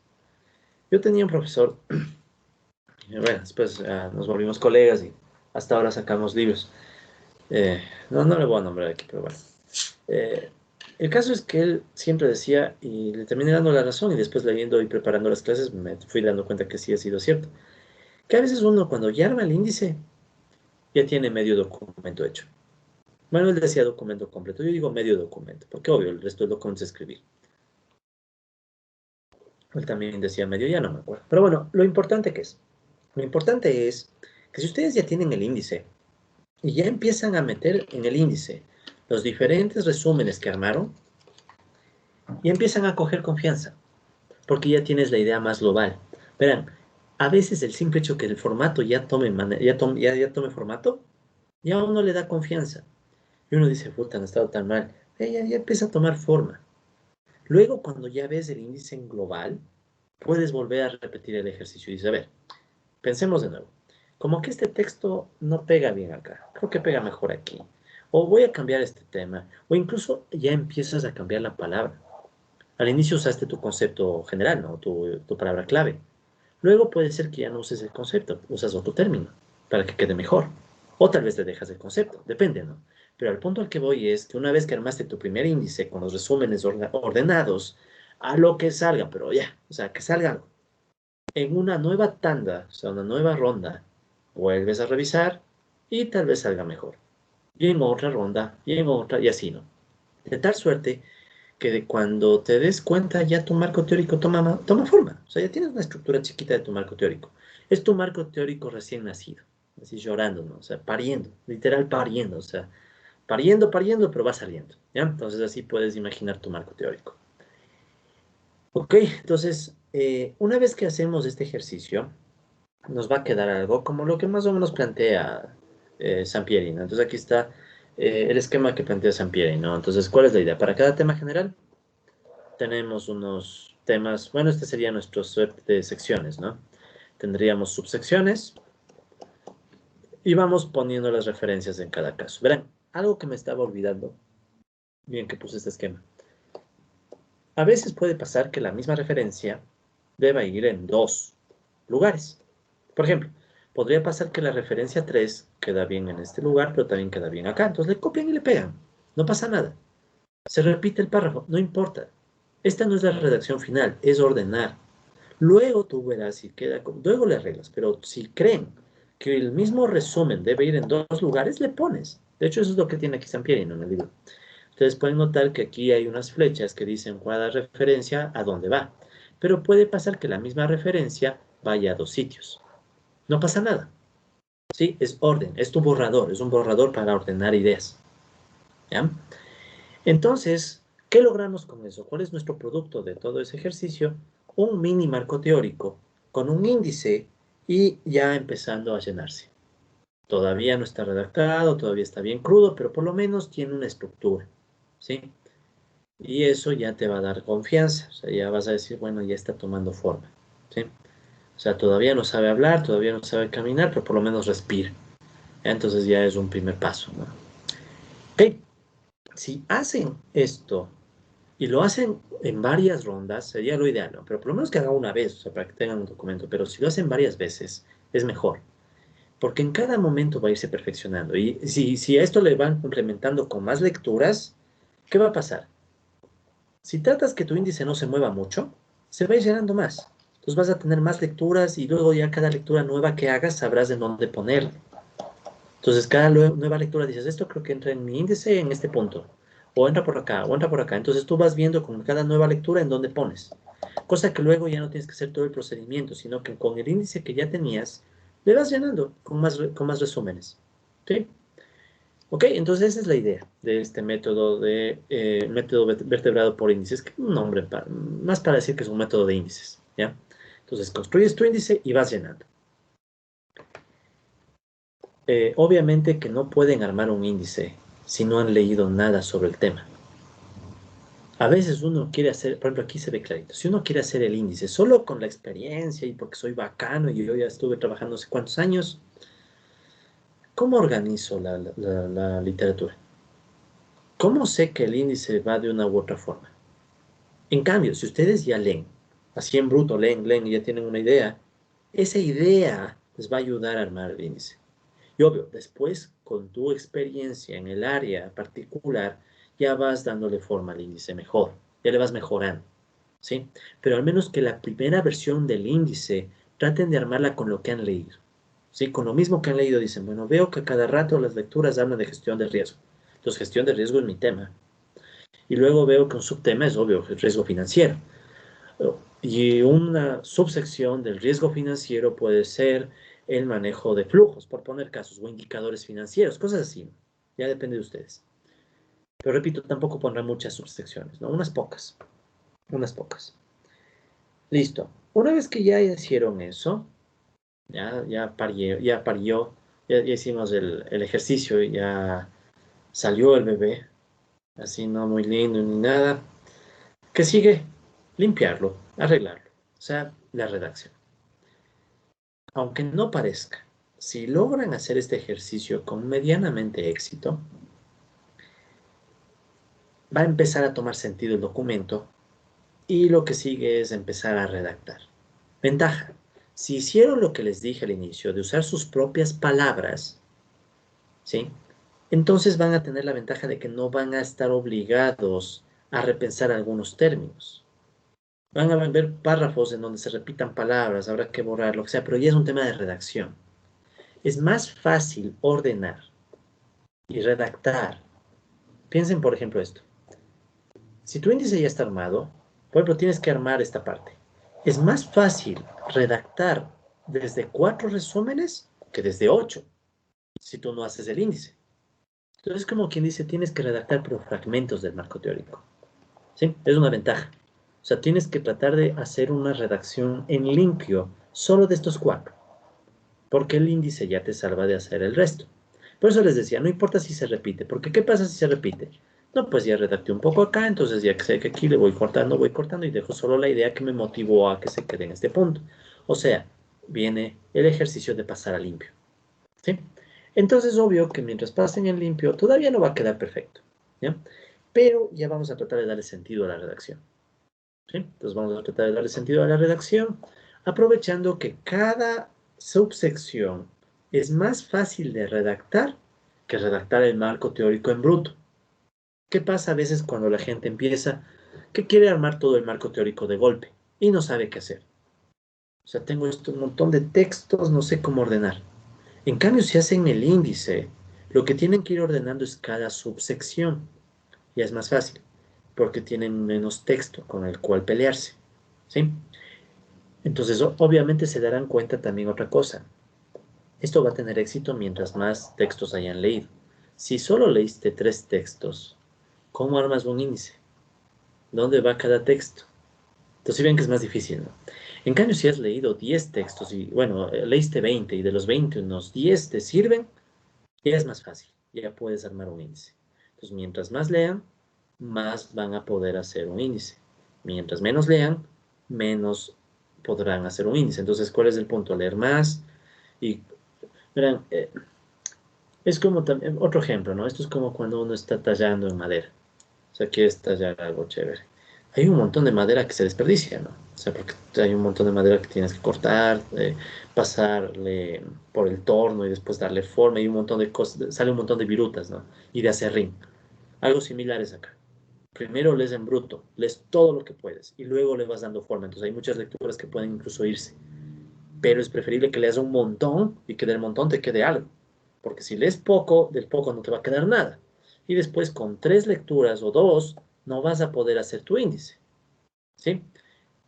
Yo tenía un profesor, bueno, después nos volvimos colegas y hasta ahora sacamos libros. no le voy a nombrar aquí, pero bueno. Eh, el caso es que él siempre decía, y le terminé dando la razón, y después leyendo y preparando las clases me fui dando cuenta que sí ha sido cierto. Que a veces uno cuando ya arma el índice, ya tiene medio documento hecho. Bueno, él decía documento completo, yo digo medio documento, porque obvio, el resto del documento es escribir. Él también decía medio, ya no me acuerdo. Pero bueno, lo importante que es. Lo importante es que si ustedes ya tienen el índice y ya empiezan a meter en el índice los diferentes resúmenes que armaron, y empiezan a coger confianza, porque ya tienes la idea más global. Verán, a veces el simple hecho que el formato ya tome, ya tome formato, ya a uno le da confianza. Y uno dice, puta, no ha estado tan mal. Ya empieza a tomar forma. Luego, cuando ya ves el índice en global, puedes volver a repetir el ejercicio y dices, a ver, pensemos de nuevo. Como que este texto no pega bien acá, creo que pega mejor aquí. O voy a cambiar este tema. O incluso ya empiezas a cambiar la palabra. Al inicio usaste tu concepto general, ¿no? Tu palabra clave. Luego puede ser que ya no uses el concepto, usas otro término para que quede mejor. O tal vez te dejas el concepto, depende, ¿no? Pero al punto al que voy es que una vez que armaste tu primer índice con los resúmenes ordenados, a lo que salga, pero ya, o sea, que salga algo. En una nueva tanda, o sea, una nueva ronda, vuelves a revisar y tal vez salga mejor. Y en otra ronda, y en otra, y así, ¿no? De tal suerte que de cuando te des cuenta ya tu marco teórico toma forma. O sea, ya tienes una estructura chiquita de tu marco teórico. Es tu marco teórico recién nacido, así llorando, ¿no? O sea, pariendo, literal pariendo, o sea, pariendo, pero va saliendo, ¿ya? Entonces así puedes imaginar tu marco teórico. Ok, entonces, una vez que hacemos este ejercicio, nos va a quedar algo como lo que más o menos plantea Sampieri, ¿no? Entonces aquí está el esquema que plantea Sampieri, ¿no? Entonces, ¿cuál es la idea? Para cada tema general, tenemos unos temas, bueno, este sería nuestro set de secciones, ¿no? Tendríamos subsecciones y vamos poniendo las referencias en cada caso. Verán, algo que me estaba olvidando, bien que puse este esquema. A veces puede pasar que la misma referencia deba ir en dos lugares. Por ejemplo, podría pasar que la referencia 3 queda bien en este lugar, pero también queda bien acá. Entonces le copian y le pegan. No pasa nada. Se repite el párrafo, no importa. Esta no es la redacción final, es ordenar. Luego tú verás si queda, luego le arreglas, pero si creen que el mismo resumen debe ir en dos lugares, le pones. De hecho, eso es lo que tiene aquí San Pierino en el libro. Ustedes pueden notar que aquí hay unas flechas que dicen cada referencia a dónde va. Pero puede pasar que la misma referencia vaya a dos sitios. No pasa nada. ¿Sí? Es orden, es tu borrador, es un borrador para ordenar ideas. ¿Ya? Entonces, ¿qué logramos con eso? ¿Cuál es nuestro producto de todo ese ejercicio? Un mini marco teórico con un índice y ya empezando a llenarse. Todavía no está redactado, todavía está bien crudo, pero por lo menos tiene una estructura, ¿sí? Y eso ya te va a dar confianza, o sea, ya vas a decir, bueno, ya está tomando forma, ¿sí? O sea, todavía no sabe hablar, todavía no sabe caminar, pero por lo menos respira. Entonces ya es un primer paso, ¿no? Ok, si hacen esto y lo hacen en varias rondas, sería lo ideal, ¿no? Pero por lo menos que haga una vez, o sea, para que tengan un documento. Pero si lo hacen varias veces, es mejor. Porque en cada momento va a irse perfeccionando. Y si a esto le van complementando con más lecturas, ¿qué va a pasar? Si tratas que tu índice no se mueva mucho, se va a ir llenando más. Entonces vas a tener más lecturas y luego ya cada lectura nueva que hagas sabrás de dónde ponerla. Entonces, cada nueva lectura dices, esto creo que entra en mi índice en este punto, o entra por acá, o entra por acá. Entonces, tú vas viendo con cada nueva lectura en dónde pones. Cosa que luego ya no tienes que hacer todo el procedimiento, sino que con el índice que ya tenías, le vas llenando con más resúmenes. ¿Sí? Ok, entonces esa es la idea de este método método vertebrado por índices, que es un nombre más para decir que es un método de índices, ¿ya? Entonces, construyes tu índice y vas llenando. Obviamente que no pueden armar un índice si no han leído nada sobre el tema. A veces uno quiere hacer, por ejemplo, aquí se ve clarito, si uno quiere hacer el índice solo con la experiencia y porque soy bacano y yo ya estuve trabajando no sé cuántos años, ¿cómo organizo la literatura? ¿Cómo sé que el índice va de una u otra forma? En cambio, si ustedes ya leen, así en bruto, leen y ya tienen una idea, esa idea les va a ayudar a armar el índice. Y obvio, después, con tu experiencia en el área particular, ya vas dándole forma al índice mejor, ya le vas mejorando, ¿sí? Pero al menos que la primera versión del índice traten de armarla con lo que han leído, ¿sí? Con lo mismo que han leído, dicen, bueno, veo que a cada rato las lecturas hablan de gestión de riesgo. Entonces, gestión de riesgo es mi tema. Y luego veo que un subtema es, obvio, el riesgo financiero. Y una subsección del riesgo financiero puede ser el manejo de flujos, por poner casos, o indicadores financieros, cosas así. Ya depende de ustedes. Pero repito, tampoco pondrán muchas subsecciones, ¿no? Unas pocas, unas pocas. Listo. Una vez que ya hicieron eso, ya hicimos el ejercicio, ya salió el bebé, así no muy lindo ni nada. ¿Qué sigue? Limpiarlo, arreglarlo. O sea, la redacción. Aunque no parezca, si logran hacer este ejercicio con medianamente éxito, va a empezar a tomar sentido el documento y lo que sigue es empezar a redactar. Ventaja. Si hicieron lo que les dije al inicio, de usar sus propias palabras, ¿sí? Entonces van a tener la ventaja de que no van a estar obligados a repensar algunos términos. Van a ver párrafos en donde se repitan palabras, habrá que borrar, lo que sea, pero ya es un tema de redacción. Es más fácil ordenar y redactar. Piensen, por ejemplo, esto. Si tu índice ya está armado, por ejemplo, tienes que armar esta parte. Es más fácil redactar desde 4 resúmenes que desde 8, si tú no haces el índice. Entonces, como quien dice, tienes que redactar pero fragmentos del marco teórico. ¿Sí? Es una ventaja. O sea, tienes que tratar de hacer una redacción en limpio solo de estos 4, porque el índice ya te salva de hacer el resto. Por eso les decía, no importa si se repite, porque ¿qué pasa si se repite? No, pues ya redacté un poco acá, entonces ya que sé que aquí le voy cortando y dejo solo la idea que me motivó a que se quede en este punto. O sea, viene el ejercicio de pasar a limpio, ¿sí? Entonces, obvio que mientras pasen en limpio, todavía no va a quedar perfecto, ¿ya? Pero ya vamos a tratar de darle sentido a la redacción, ¿sí? Entonces vamos a tratar de darle sentido a la redacción, aprovechando que cada subsección es más fácil de redactar que redactar el marco teórico en bruto. ¿Qué pasa a veces cuando la gente empieza que quiere armar todo el marco teórico de golpe y no sabe qué hacer? O sea, tengo un montón de textos, no sé cómo ordenar. En cambio, si hacen el índice, lo que tienen que ir ordenando es cada subsección. Ya es más fácil, porque tienen menos texto con el cual pelearse, ¿sí? Entonces, obviamente se darán cuenta también otra cosa. Esto va a tener éxito mientras más textos hayan leído. Si solo leíste 3 textos, ¿cómo armas un índice? ¿Dónde va cada texto? Entonces, si ven que es más difícil, ¿no? En cambio, si has leído 10 textos y, bueno, leíste 20 y de los 20 unos 10 te sirven, ya es más fácil. Ya puedes armar un índice. Entonces, mientras más lean, más van a poder hacer un índice. Mientras menos lean, menos podrán hacer un índice. Entonces, ¿cuál es el punto? Leer más. Y verán, es como también, otro ejemplo, ¿no? Esto es como cuando uno está tallando en madera. O sea, quieres tallar algo chévere. Hay un montón de madera que se desperdicia, ¿no? O sea, porque hay un montón de madera que tienes que cortar, pasarle por el torno y después darle forma y un montón de cosas, sale un montón de virutas, ¿no? Y de acerrín. Algo similar es acá. Primero lees en bruto, lees todo lo que puedes y luego le vas dando forma. Entonces hay muchas lecturas que pueden incluso irse, pero es preferible que leas un montón y que del montón te quede algo, porque si lees poco, del poco no te va a quedar nada. Y después con 3 lecturas o 2 no vas a poder hacer tu índice, ¿sí?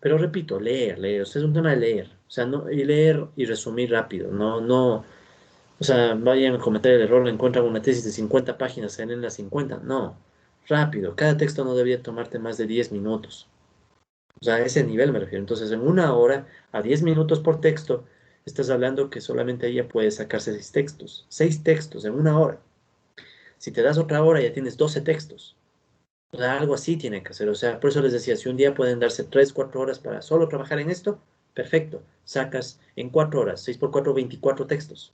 Pero repito, leer, o sea, es un tema de leer, o sea, no, y leer y resumir rápido, o sea, vayan a cometer el error, encuentran una tesis de 50 páginas, se leen las 50, no, rápido, cada texto no debía tomarte más de 10 minutos. O sea, a ese nivel me refiero. Entonces, en una hora, a 10 minutos por texto, estás hablando que solamente ella puede sacarse 6 textos. 6 textos en una hora. Si te das otra hora, ya tienes 12 textos. O sea, algo así tiene que hacer. O sea, por eso les decía, si un día pueden darse 3, 4 horas para solo trabajar en esto, perfecto. Sacas en 4 horas, 6 por 4, 24 textos.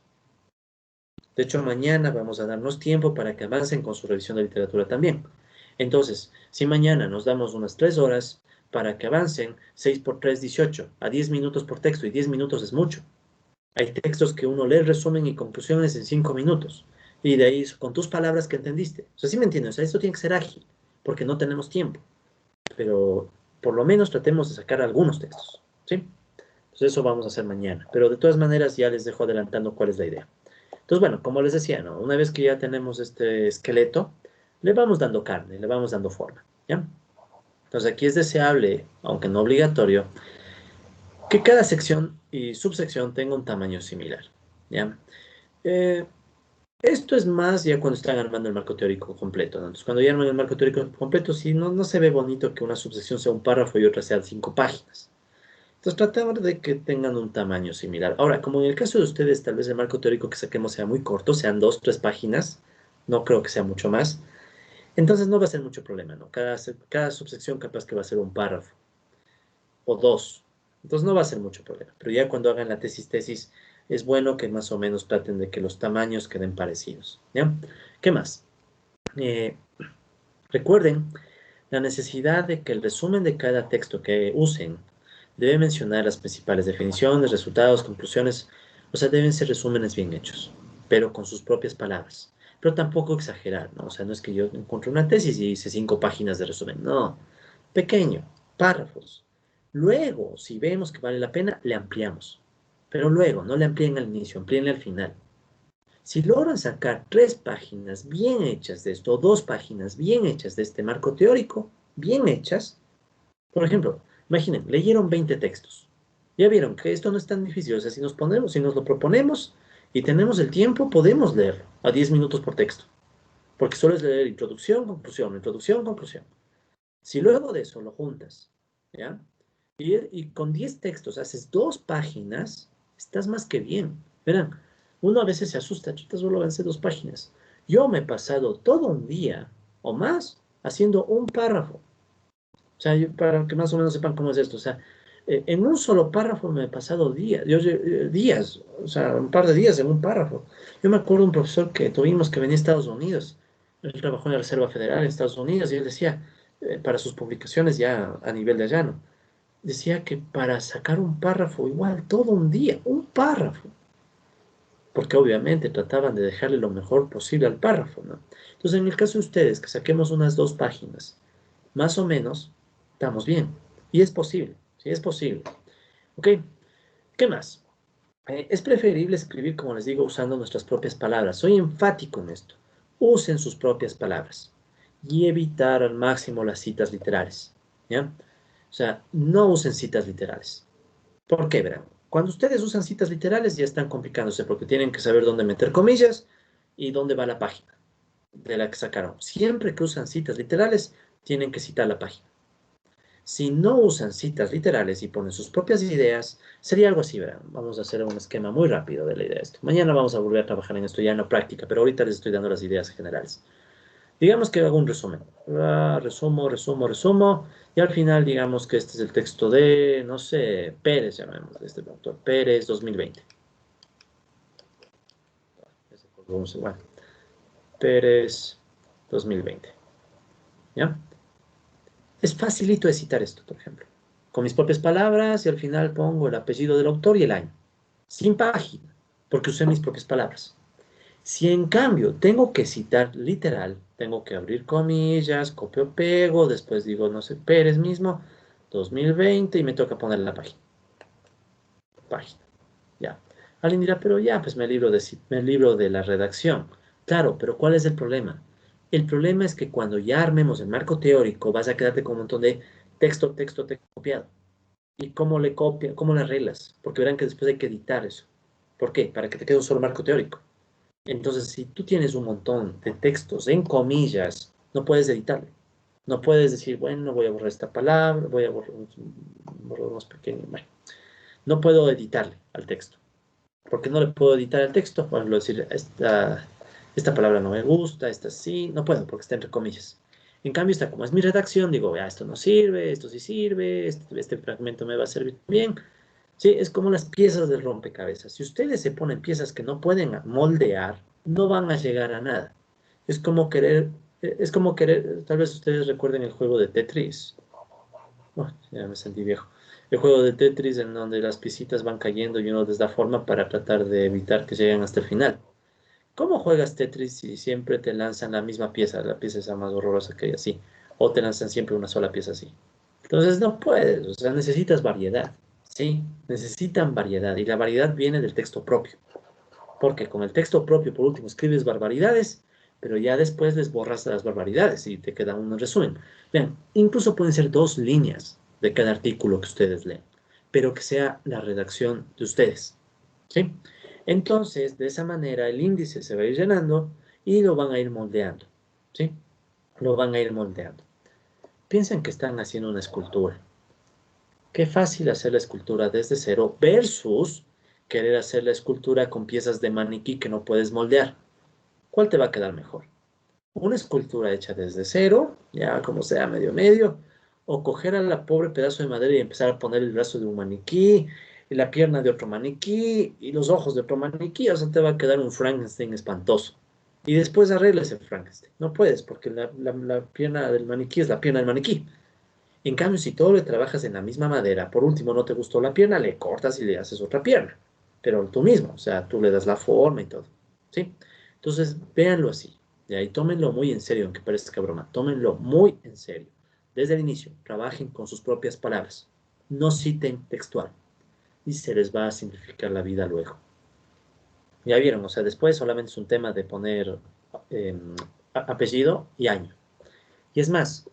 De hecho, mañana vamos a darnos tiempo para que avancen con su revisión de literatura también. Entonces, si mañana nos damos unas 3 horas para que avancen, 6 por 3, 18, a 10 minutos por texto, y 10 minutos es mucho. Hay textos que uno lee resumen y conclusiones en 5 minutos. Y de ahí, con tus palabras que entendiste. O sea, ¿sí me entiendes? O sea, esto tiene que ser ágil, porque no tenemos tiempo. Pero por lo menos tratemos de sacar algunos textos, ¿sí? Entonces eso vamos a hacer mañana. Pero de todas maneras ya les dejo adelantando cuál es la idea. Entonces, bueno, como les decía, ¿no? Una vez que ya tenemos este esqueleto, le vamos dando carne, le vamos dando forma, ¿ya? Entonces aquí es deseable, aunque no obligatorio, que cada sección y subsección tenga un tamaño similar, ¿ya? Eh, Esto es más ya cuando están armando el marco teórico completo, ¿no? Entonces, cuando ya arman el marco teórico completo, sí, no se ve bonito que una subsección sea un párrafo y otra sea 5 páginas. Entonces, tratamos de que tengan un tamaño similar. Ahora, como en el caso de ustedes, tal vez el marco teórico que saquemos sea muy corto, sean 2, 3 páginas, no creo que sea mucho más. Entonces, no va a ser mucho problema, ¿no? Cada subsección capaz que va a ser un párrafo o 2. Entonces, no va a ser mucho problema. Pero ya cuando hagan la tesis, es bueno que más o menos traten de que los tamaños queden parecidos, ¿ya? ¿Qué más? Eh, Recuerden la necesidad de que el resumen de cada texto que usen debe mencionar las principales definiciones, resultados, conclusiones, o sea, deben ser resúmenes bien hechos, pero con sus propias palabras. Pero tampoco exagerar, ¿no? O sea, no es que yo encontré una tesis y hice 5 páginas de resumen, no, pequeño, párrafos. Luego, si vemos que vale la pena, le ampliamos. Pero luego, no le amplíen al inicio, amplíenle al final. Si logran sacar 3 páginas bien hechas de esto, o 2 páginas bien hechas de este marco teórico, bien hechas, por ejemplo, imaginen, leyeron 20 textos. Ya vieron que esto no es tan difícil. O sea, si nos ponemos, si nos lo proponemos y tenemos el tiempo, podemos leerlo a 10 minutos por texto. Porque solo es leer introducción, conclusión, introducción, conclusión. Si luego de eso lo juntas, ¿ya? Y con 10 textos haces 2 páginas, estás más que bien. Verán, uno a veces se asusta, chuta, solo avancé 2 páginas. Yo me he pasado todo un día o más haciendo un párrafo. O sea, para que más o menos sepan cómo es esto. O sea, en un solo párrafo me he pasado días, días, o sea, un par de días en un párrafo. Yo me acuerdo de un profesor que tuvimos que venía a Estados Unidos. Él trabajó en la Reserva Federal en Estados Unidos y él decía, para sus publicaciones ya a nivel de allá, ¿no? Decía que para sacar un párrafo, igual todo un día, un párrafo. Porque obviamente trataban de dejarle lo mejor posible al párrafo, ¿no? Entonces, en el caso de ustedes, que saquemos unas 2 páginas más o menos, estamos bien. Y es posible, sí, es posible. ¿Ok? ¿Qué más? Es preferible escribir, como les digo, usando nuestras propias palabras. Soy enfático en esto. Usen sus propias palabras y evitar al máximo las citas literales. ¿Ya? O sea, no usen citas literales. ¿Por qué, verán? Cuando ustedes usan citas literales ya están complicándose porque tienen que saber dónde meter comillas y dónde va la página de la que sacaron. Siempre que usan citas literales, tienen que citar la página. Si no usan citas literales y ponen sus propias ideas, sería algo así, verán. Vamos a hacer un esquema muy rápido de la idea de esto. Mañana vamos a volver a trabajar en esto ya en la práctica, pero ahorita les estoy dando las ideas generales. Digamos que hago un resumen. Resumo. Y al final digamos que este es el texto de, no sé, Pérez, llamemos, de este doctor Pérez 2020. Vamos igual. Pérez 2020. ¿Ya? Es facilito de citar esto, por ejemplo. Con mis propias palabras y al final pongo el apellido del autor y el año. Sin página, porque usé mis propias palabras. Si en cambio tengo que citar literal, tengo que abrir comillas, copio, pego, después digo, no sé, Pérez mismo, 2020 y me toca poner la página. Página, ya. Alguien dirá, pero ya, pues me libro de la redacción. Claro, pero ¿cuál es el problema? El problema es que cuando ya armemos el marco teórico, vas a quedarte con un montón de texto copiado. ¿Y cómo le copia, cómo le arreglas? Porque verán que después hay que editar eso. ¿Por qué? Para que te quede un solo marco teórico. Entonces, si tú tienes un montón de textos en comillas, no puedes editarlo. No puedes decir, bueno, voy a borrar esta palabra, voy a borrar más pequeño. Bueno, no puedo editarle al texto. ¿Por qué no le puedo editar al texto? Por ejemplo, decir, esta palabra no me gusta, esta sí, no puedo porque está entre comillas. En cambio, esta como es mi redacción, digo, esto no sirve, esto sí sirve, este fragmento me va a servir bien. Sí, es como las piezas del rompecabezas. Si ustedes se ponen piezas que no pueden moldear, no van a llegar a nada. Es como querer, tal vez ustedes recuerden el juego de Tetris. Oh, ya me sentí viejo. el juego de Tetris en donde las piecitas van cayendo y uno les da forma para tratar de evitar que lleguen hasta el final. ¿Cómo juegas Tetris si siempre te lanzan la misma pieza, la pieza esa más horrorosa que hay así? O te lanzan siempre una sola pieza así. Entonces no puedes, o sea, necesitas variedad, ¿sí? Necesitan variedad y la variedad viene del texto propio. Porque con el texto propio, por último, escribes barbaridades, pero ya después les borras las barbaridades y te queda un resumen. Vean, incluso pueden ser 2 líneas de cada artículo que ustedes leen, pero que sea la redacción de ustedes, ¿sí? Entonces, de esa manera, el índice se va a ir llenando y lo van a ir moldeando, ¿sí? Lo van a ir moldeando. Piensen que están haciendo una escultura. Qué fácil hacer la escultura desde cero versus querer hacer la escultura con piezas de maniquí que no puedes moldear. ¿Cuál te va a quedar mejor? Una escultura hecha desde cero, ya como sea, medio medio, o coger a la pobre pedazo de madera y empezar a poner el brazo de un maniquí, y la pierna de otro maniquí, y los ojos de otro maniquí, o sea, te va a quedar un Frankenstein espantoso. Y después arreglas el Frankenstein. No puedes, porque la pierna del maniquí es la pierna del maniquí. En cambio, si todo le trabajas en la misma madera, por último no te gustó la pierna, le cortas y le haces otra pierna. Pero tú mismo, o sea, tú le das la forma y todo. ¿Sí? Entonces, véanlo así. Y ahí tómenlo muy en serio, aunque parezca broma. Tómenlo muy en serio. Desde el inicio, trabajen con sus propias palabras. No citen textual. Y se les va a simplificar la vida luego. Ya vieron, o sea, después solamente es un tema de poner eh, apellido y año. Y es más,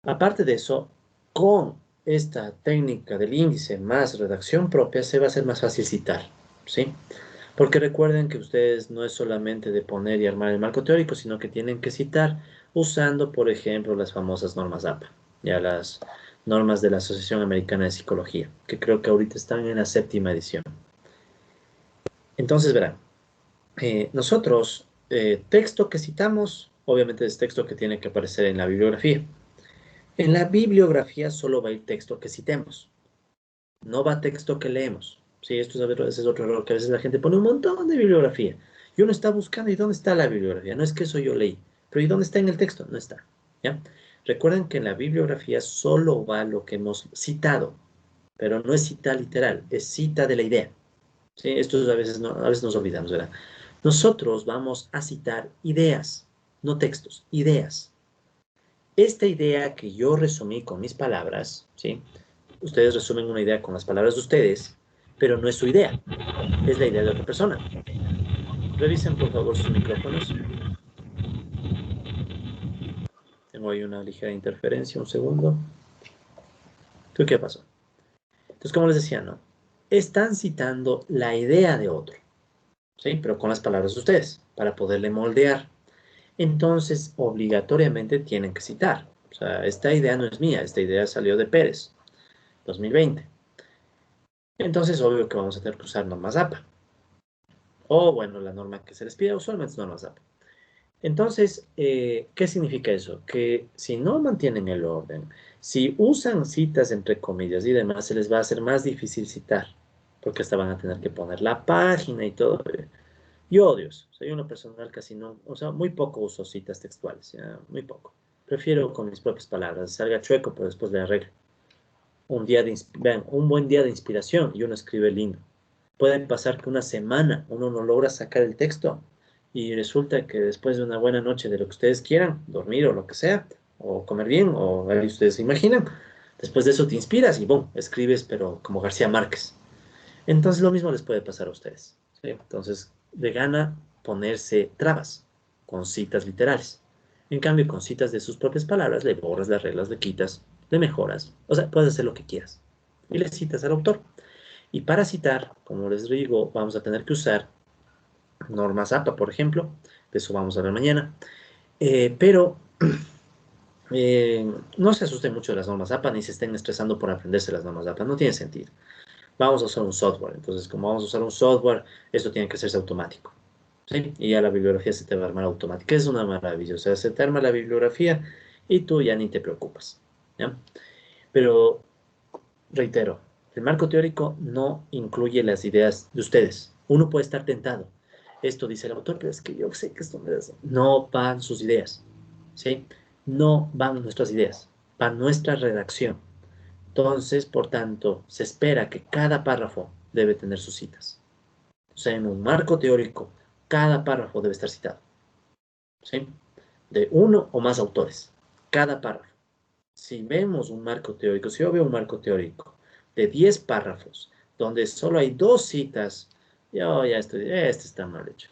aparte de eso, con esta técnica del índice más redacción propia, se va a hacer más fácil citar, ¿sí? Porque recuerden que ustedes no es solamente de poner y armar el marco teórico, sino que tienen que citar usando, por ejemplo, las famosas normas APA, ya las normas de la Asociación Americana de Psicología, que creo que ahorita están en la 7ª edición. Entonces, verán, nosotros, texto que citamos, obviamente es texto que tiene que aparecer en la bibliografía. En la bibliografía solo va a ir texto que citemos, no va texto que leemos. Sí, ese es otro error, que a veces la gente pone un montón de bibliografía y uno está buscando, ¿y dónde está la bibliografía? No es que eso yo leí, pero ¿y dónde está en el texto? No está, ¿ya? Recuerden que en la bibliografía solo va lo que hemos citado, pero no es cita literal, es cita de la idea. ¿Sí? Esto a veces, no, a veces nos olvidamos, ¿verdad? Nosotros vamos a citar ideas, no textos, ideas. Esta idea que yo resumí con mis palabras, ¿sí? Ustedes resumen una idea con las palabras de ustedes, pero no es su idea, es la idea de otra persona. Revisen por favor sus micrófonos. Tengo ahí una ligera interferencia, un segundo. ¿Qué pasó? Entonces, como les decía, ¿no? Están citando la idea de otro, ¿sí? Pero con las palabras de ustedes, para poderle moldear. Entonces, obligatoriamente tienen que citar. O sea, esta idea no es mía, esta idea salió de Pérez, 2020. Entonces, obvio que vamos a tener que usar normas APA. O, bueno, la norma que se les pide usualmente es normas APA. Entonces, ¿qué significa eso? Que si no mantienen el orden, si usan citas entre comillas y demás, se les va a hacer más difícil citar, porque hasta van a tener que poner la página y todo. Yo odio eso. Soy una personal casi no, o sea, muy poco uso citas textuales, ya, muy poco. Prefiero con mis propias palabras, salga chueco, pero después le arreglo. Vean, un buen día de inspiración y uno escribe lindo. Puede pasar que una semana uno no logra sacar el texto y resulta que después de una buena noche de lo que ustedes quieran, dormir o lo que sea, o comer bien, o ahí ustedes se imaginan, después de eso te inspiras y ¡bum! Escribes, pero como García Márquez. Entonces lo mismo les puede pasar a ustedes, ¿sí? Entonces, de gana ponerse trabas con citas literales. En cambio, con citas de sus propias palabras, le borras las reglas, le quitas, le mejoras. O sea, puedes hacer lo que quieras. Y le citas al autor. Y para citar, como les digo, vamos a tener que usar normas APA, por ejemplo. De eso vamos a ver mañana. Pero no se asusten mucho de las normas APA, ni se estén estresando por aprenderse las normas APA. No tiene sentido. Vamos a usar un software. Entonces, como vamos a usar un software, esto tiene que hacerse automático. ¿Sí? Y ya la bibliografía se te va a armar automática. Es una maravilla. O sea, se te arma la bibliografía y tú ya ni te preocupas. ¿Ya? Pero, reitero, el marco teórico no incluye las ideas de ustedes. Uno puede estar tentado. Esto dice el autor, pero es que yo sé que esto me hace. No van sus ideas. ¿Sí? No van nuestras ideas. Va nuestra redacción. Entonces, por tanto, se espera que cada párrafo debe tener sus citas. O sea, en un marco teórico, cada párrafo debe estar citado, ¿sí? De uno o más autores, cada párrafo. Si vemos un marco teórico, si yo veo un marco teórico de 10 párrafos, donde solo hay 2 citas, yo ya estoy, este está mal hecho.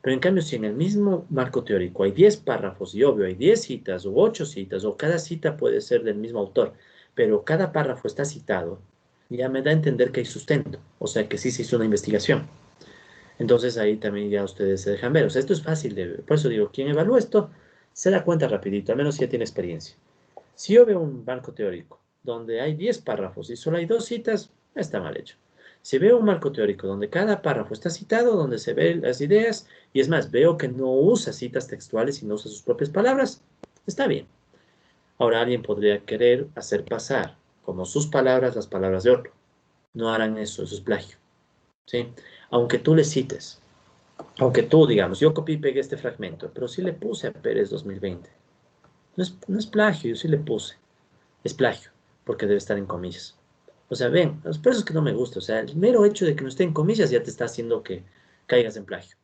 Pero en cambio, si en el mismo marco teórico hay 10 párrafos y obvio hay 10 citas o 8 citas, o cada cita puede ser del mismo autor, pero cada párrafo está citado, ya me da a entender que hay sustento, o sea que sí se hizo una investigación. Entonces ahí también ya ustedes se dejan ver. O sea, esto es fácil de ver. Por eso digo, quien evalúa esto se da cuenta rapidito, al menos si ya tiene experiencia. Si yo veo un marco teórico donde hay 10 párrafos y solo hay 2 citas, está mal hecho. Si veo un marco teórico donde cada párrafo está citado, donde se ven las ideas, y es más, veo que no usa citas textuales y no usa sus propias palabras, está bien. Ahora alguien podría querer hacer pasar como sus palabras las palabras de otro. No harán eso, eso es plagio, ¿sí? Aunque tú le cites, aunque tú, digamos, yo copié y pegué este fragmento, pero sí le puse a Pérez 2020. No es plagio, yo sí le puse. Es plagio, porque debe estar en comillas. O sea, ven, por eso es que no me gusta. O sea, el mero hecho de que no esté en comillas ya te está haciendo que caigas en plagio.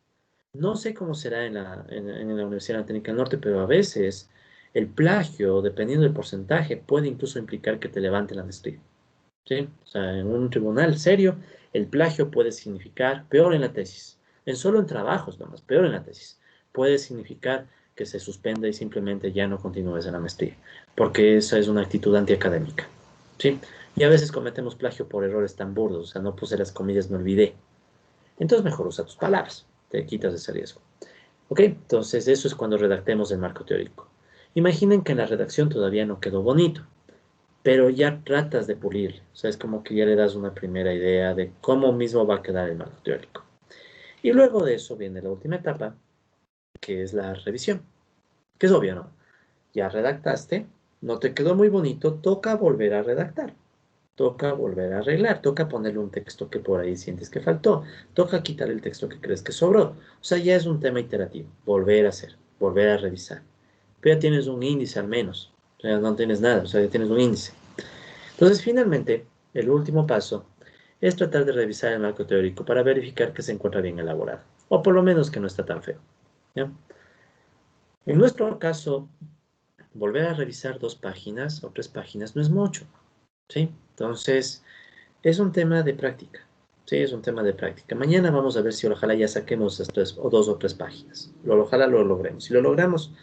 No sé cómo será en la Universidad Técnica del Norte, pero a veces el plagio, dependiendo del porcentaje, puede incluso implicar que te levanten la maestría. ¿Sí? O sea, en un tribunal serio, el plagio puede significar, peor en la tesis, solo en trabajos nomás, peor en la tesis, puede significar que se suspenda y simplemente ya no continúes en la maestría, porque esa es una actitud antiacadémica, ¿sí? Y a veces cometemos plagio por errores tan burdos, o sea, no puse las comillas, me olvidé. Entonces mejor usa tus palabras, te quitas ese riesgo. ¿Ok? Entonces eso es cuando redactemos el marco teórico. Imaginen que en la redacción todavía no quedó bonito, pero ya tratas de pulir. O sea, es como que ya le das una primera idea de cómo mismo va a quedar el marco teórico. Y luego de eso viene la última etapa, que es la revisión, que es obvio, ¿no? Ya redactaste, no te quedó muy bonito, toca volver a redactar, toca volver a arreglar, toca ponerle un texto que por ahí sientes que faltó, toca quitar el texto que crees que sobró. O sea, ya es un tema iterativo, volver a hacer, volver a revisar. Pero ya tienes un índice al menos, o sea, no tienes nada, o sea, ya tienes un índice. Entonces, finalmente, el último paso es tratar de revisar el marco teórico para verificar que se encuentra bien elaborado, o por lo menos que no está tan feo, ¿ya? En nuestro caso, volver a revisar 2 páginas o 3 páginas no es mucho, ¿sí? Entonces, es un tema de práctica, ¿sí? Es un tema de práctica. Mañana vamos a ver si ojalá ya saquemos esas 2 o 3 páginas. Ojalá lo logremos. Si lo logramos,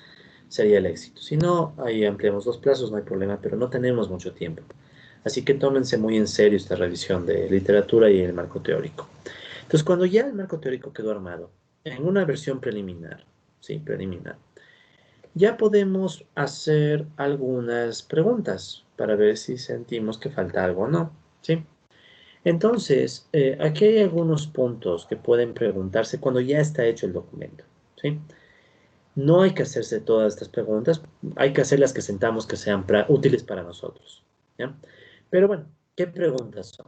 sería el éxito. Si no, ahí ampliamos los plazos, no hay problema, pero no tenemos mucho tiempo. Así que tómense muy en serio esta revisión de literatura y el marco teórico. Entonces, cuando ya el marco teórico quedó armado, en una versión preliminar, ¿sí? Preliminar, ya podemos hacer algunas preguntas para ver si sentimos que falta algo o no, ¿sí? Entonces, aquí hay algunos puntos que pueden preguntarse cuando ya está hecho el documento, ¿sí? No hay que hacerse todas estas preguntas, hay que hacer las que sentamos que sean útiles para nosotros, ¿ya? Pero bueno, ¿qué preguntas son?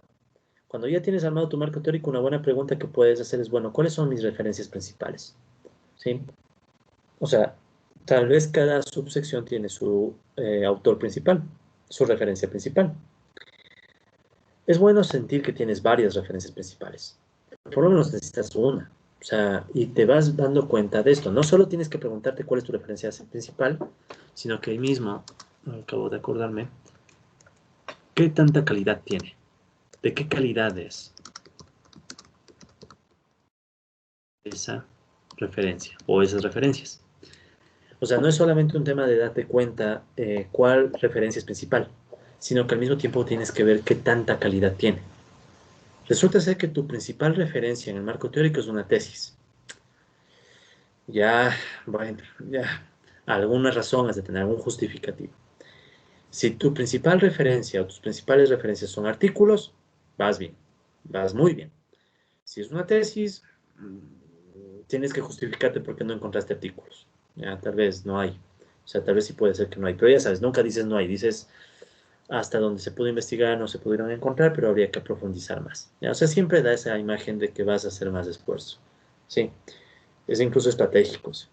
Cuando ya tienes armado tu marco teórico, una buena pregunta que puedes hacer es, bueno, ¿cuáles son mis referencias principales? ¿Sí? O sea, tal vez cada subsección tiene su autor principal, su referencia principal. Es bueno sentir que tienes varias referencias principales. Por lo menos necesitas una. O sea, y te vas dando cuenta de esto. No solo tienes que preguntarte cuál es tu referencia principal, sino que ahí mismo, acabo de acordarme, ¿qué tanta calidad tiene? ¿De qué calidad es esa referencia o esas referencias? O sea, no es solamente un tema de darte cuenta cuál referencia es principal, sino que al mismo tiempo tienes que ver qué tanta calidad tiene. Resulta ser que tu principal referencia en el marco teórico es una tesis. Ya, bueno, ya, alguna razón has de tener, algún justificativo. Si tu principal referencia o tus principales referencias son artículos, vas bien, vas muy bien. Si es una tesis, tienes que justificarte porque no encontraste artículos. Ya, tal vez no hay. O sea, tal vez sí puede ser que no hay. Pero ya sabes, nunca dices no hay. Dices hasta donde se pudo investigar, no se pudieron encontrar, pero habría que profundizar más. ¿Ya? O sea, siempre da esa imagen de que vas a hacer más esfuerzo. Sí, es incluso estratégico. Sí.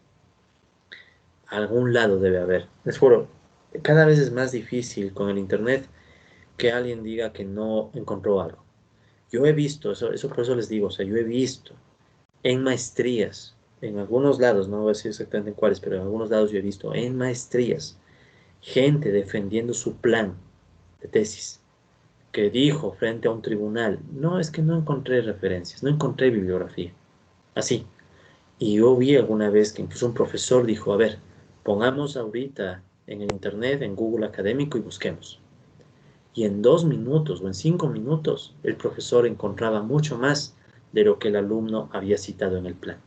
Algún lado debe haber. Es juro, cada vez es más difícil con el Internet que alguien diga que no encontró algo. Yo he visto, eso por eso les digo, o sea, yo he visto en maestrías, en algunos lados, no voy a decir exactamente en cuáles, pero en algunos lados yo he visto en maestrías, gente defendiendo su plan de tesis, que dijo frente a un tribunal, no, es que no encontré referencias, no encontré bibliografía, así. Y yo vi alguna vez que incluso un profesor dijo, a ver, pongamos ahorita en el internet, en Google Académico y busquemos. Y en 2 minutos o en 5 minutos el profesor encontraba mucho más de lo que el alumno había citado en el plan.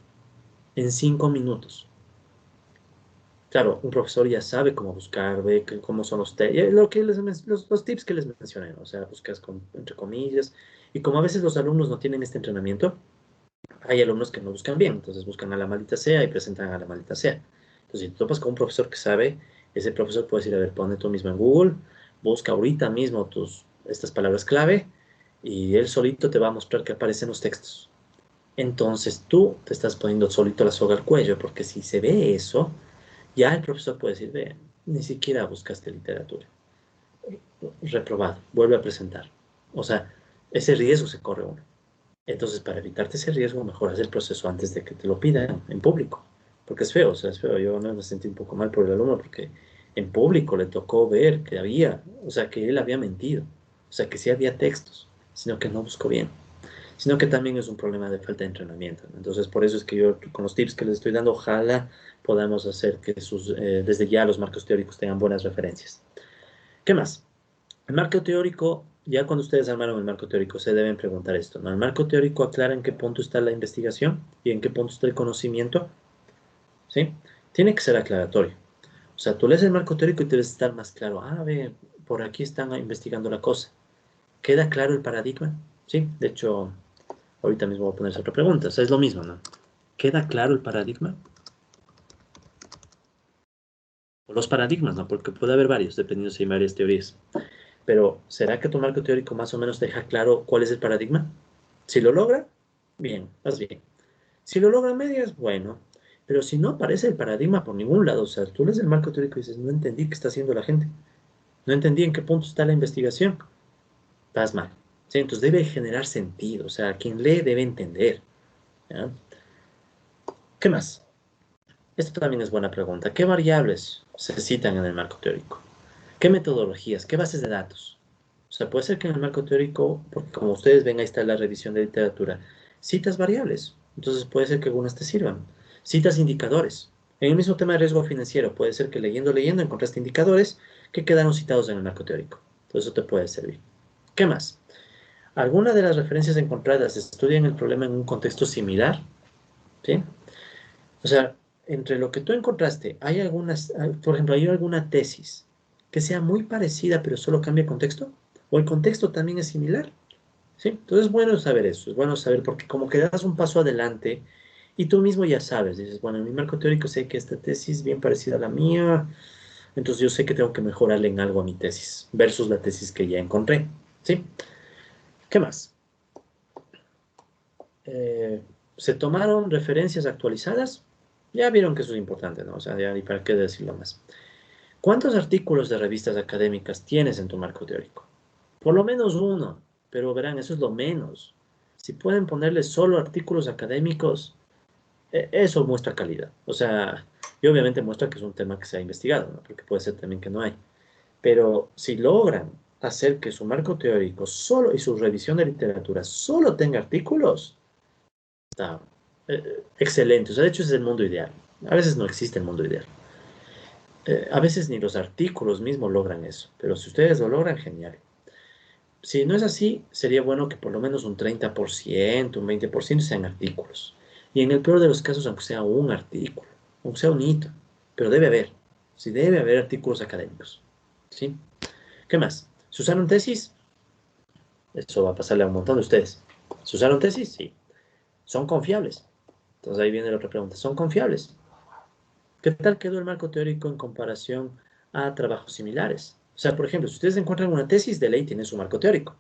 En 5 minutos. Claro, un profesor ya sabe cómo buscar, ve cómo son los tips que les mencioné, ¿no? O sea, buscas entre comillas. Y como a veces los alumnos no tienen este entrenamiento, hay alumnos que no buscan bien, entonces buscan a la maldita sea y presentan a la maldita sea. Entonces, si te topas con un profesor que sabe, ese profesor puede decir, a ver, pone tú mismo en Google, busca ahorita mismo estas palabras clave y él solito te va a mostrar que aparecen los textos. Entonces tú te estás poniendo solito la soga al cuello, porque si se ve eso, ya el profesor puede decir, ve, ni siquiera buscaste literatura. Reprobado, vuelve a presentar. O sea, ese riesgo se corre uno. Entonces, para evitarte ese riesgo, mejor haz el proceso antes de que te lo pidan en público. Porque es feo, o sea, es feo. Yo no me sentí un poco mal por el alumno porque en público le tocó ver que había, o sea, que él había mentido. O sea, que sí había textos, sino que no buscó bien. Sino que también es un problema de falta de entrenamiento, ¿no? Entonces, por eso es que yo, con los tips que les estoy dando, ojalá podamos hacer que desde ya los marcos teóricos tengan buenas referencias. ¿Qué más? El marco teórico, ya cuando ustedes armaron el marco teórico, se deben preguntar esto, ¿no? El marco teórico aclara en qué punto está la investigación y en qué punto está el conocimiento, ¿sí? Tiene que ser aclaratorio. O sea, tú lees el marco teórico y debes estar más claro. Ah, ve, por aquí están investigando la cosa. ¿Queda claro el paradigma? Sí, de hecho, ahorita mismo voy a poner otra pregunta. O sea, es lo mismo, ¿no? ¿Queda claro el paradigma? O los paradigmas, ¿no? Porque puede haber varios, dependiendo si hay varias teorías. Pero, ¿será que tu marco teórico más o menos deja claro cuál es el paradigma? Si lo logra, bien, vas bien. Si lo logra a medias, bueno. Pero si no aparece el paradigma por ningún lado, o sea, tú lees el marco teórico y dices, no entendí qué está haciendo la gente. No entendí en qué punto está la investigación. Vas mal. ¿Sí? Entonces debe generar sentido. O sea, quien lee debe entender. ¿Ya? ¿Qué más? Esto también es buena pregunta. ¿Qué variables se citan en el marco teórico? ¿Qué metodologías? ¿Qué bases de datos? O sea, puede ser que en el marco teórico, porque como ustedes ven, ahí está la revisión de literatura, citas variables. Entonces puede ser que algunas te sirvan. Citas indicadores. En el mismo tema de riesgo financiero, puede ser que leyendo encontraste indicadores que quedaron citados en el marco teórico. Entonces eso te puede servir. ¿Qué más? ¿Alguna de las referencias encontradas estudian el problema en un contexto similar? ¿Sí? O sea, entre lo que tú encontraste, hay por ejemplo, hay alguna tesis que sea muy parecida, pero solo cambia contexto, o el contexto también es similar, ¿sí? Entonces es bueno saber eso, es bueno saber porque como que das un paso adelante y tú mismo ya sabes, dices, bueno, en mi marco teórico sé que esta tesis es bien parecida a la mía, entonces yo sé que tengo que mejorarle en algo a mi tesis versus la tesis que ya encontré, ¿sí? ¿Qué más? eh, Se tomaron referencias actualizadas. Ya vieron que eso es importante, ¿no? O sea, ya ni para qué decirlo más. ¿Cuántos artículos de revistas académicas tienes en tu marco teórico? Por lo menos uno, pero verán, eso es lo menos. Si pueden ponerle solo artículos académicos, eso muestra calidad. O sea, y obviamente muestra que es un tema que se ha investigado, ¿no? Porque puede ser también que no hay. Pero si logran hacer que su marco teórico solo y su revisión de literatura solo tenga artículos, está excelente. O sea, de hecho, ese es el mundo ideal. A veces no existe el mundo ideal. A veces ni los artículos mismos logran eso. Pero si ustedes lo logran, genial. Si no es así, sería bueno que por lo menos un 30%, un 20% sean artículos. Y en el peor de los casos, aunque sea un artículo, aunque sea un hito. Pero debe haber. Sí, debe haber artículos académicos. ¿Sí? ¿Qué más? ¿Se usaron tesis? Eso va a pasarle a un montón de ustedes. ¿Se usaron tesis? Sí. ¿Son confiables? Entonces ahí viene la otra pregunta. ¿Son confiables? ¿Qué tal quedó el marco teórico en comparación a trabajos similares? O sea, por ejemplo, si ustedes encuentran una tesis, de ley tiene su marco teórico.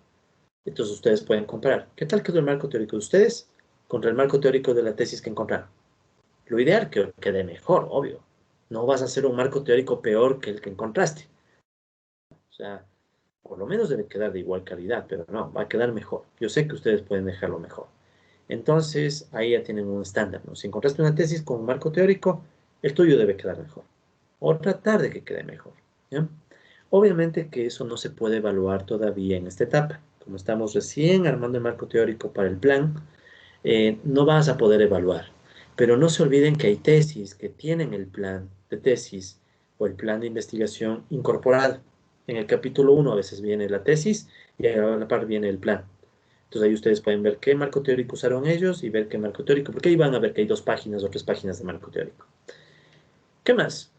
Entonces ustedes pueden comparar. ¿Qué tal quedó el marco teórico de ustedes contra el marco teórico de la tesis que encontraron? Lo ideal que quede mejor, obvio. No vas a hacer un marco teórico peor que el que encontraste. O sea, por lo menos debe quedar de igual calidad, pero no, va a quedar mejor. Yo sé que ustedes pueden dejarlo mejor. Entonces, ahí ya tienen un estándar, ¿no? Si encontraste una tesis con un marco teórico, el tuyo debe quedar mejor. O tratar de que quede mejor, ¿ya? Obviamente que eso no se puede evaluar todavía en esta etapa. Como estamos recién armando el marco teórico para el plan, no vas a poder evaluar. Pero no se olviden que hay tesis que tienen el plan de tesis o el plan de investigación incorporado. En el capítulo 1 a veces viene la tesis y a la par viene el plan. Entonces ahí ustedes pueden ver qué marco teórico usaron ellos y ver qué marco teórico, porque ahí van a ver que hay 2 páginas o 3 páginas de marco teórico. ¿Qué más?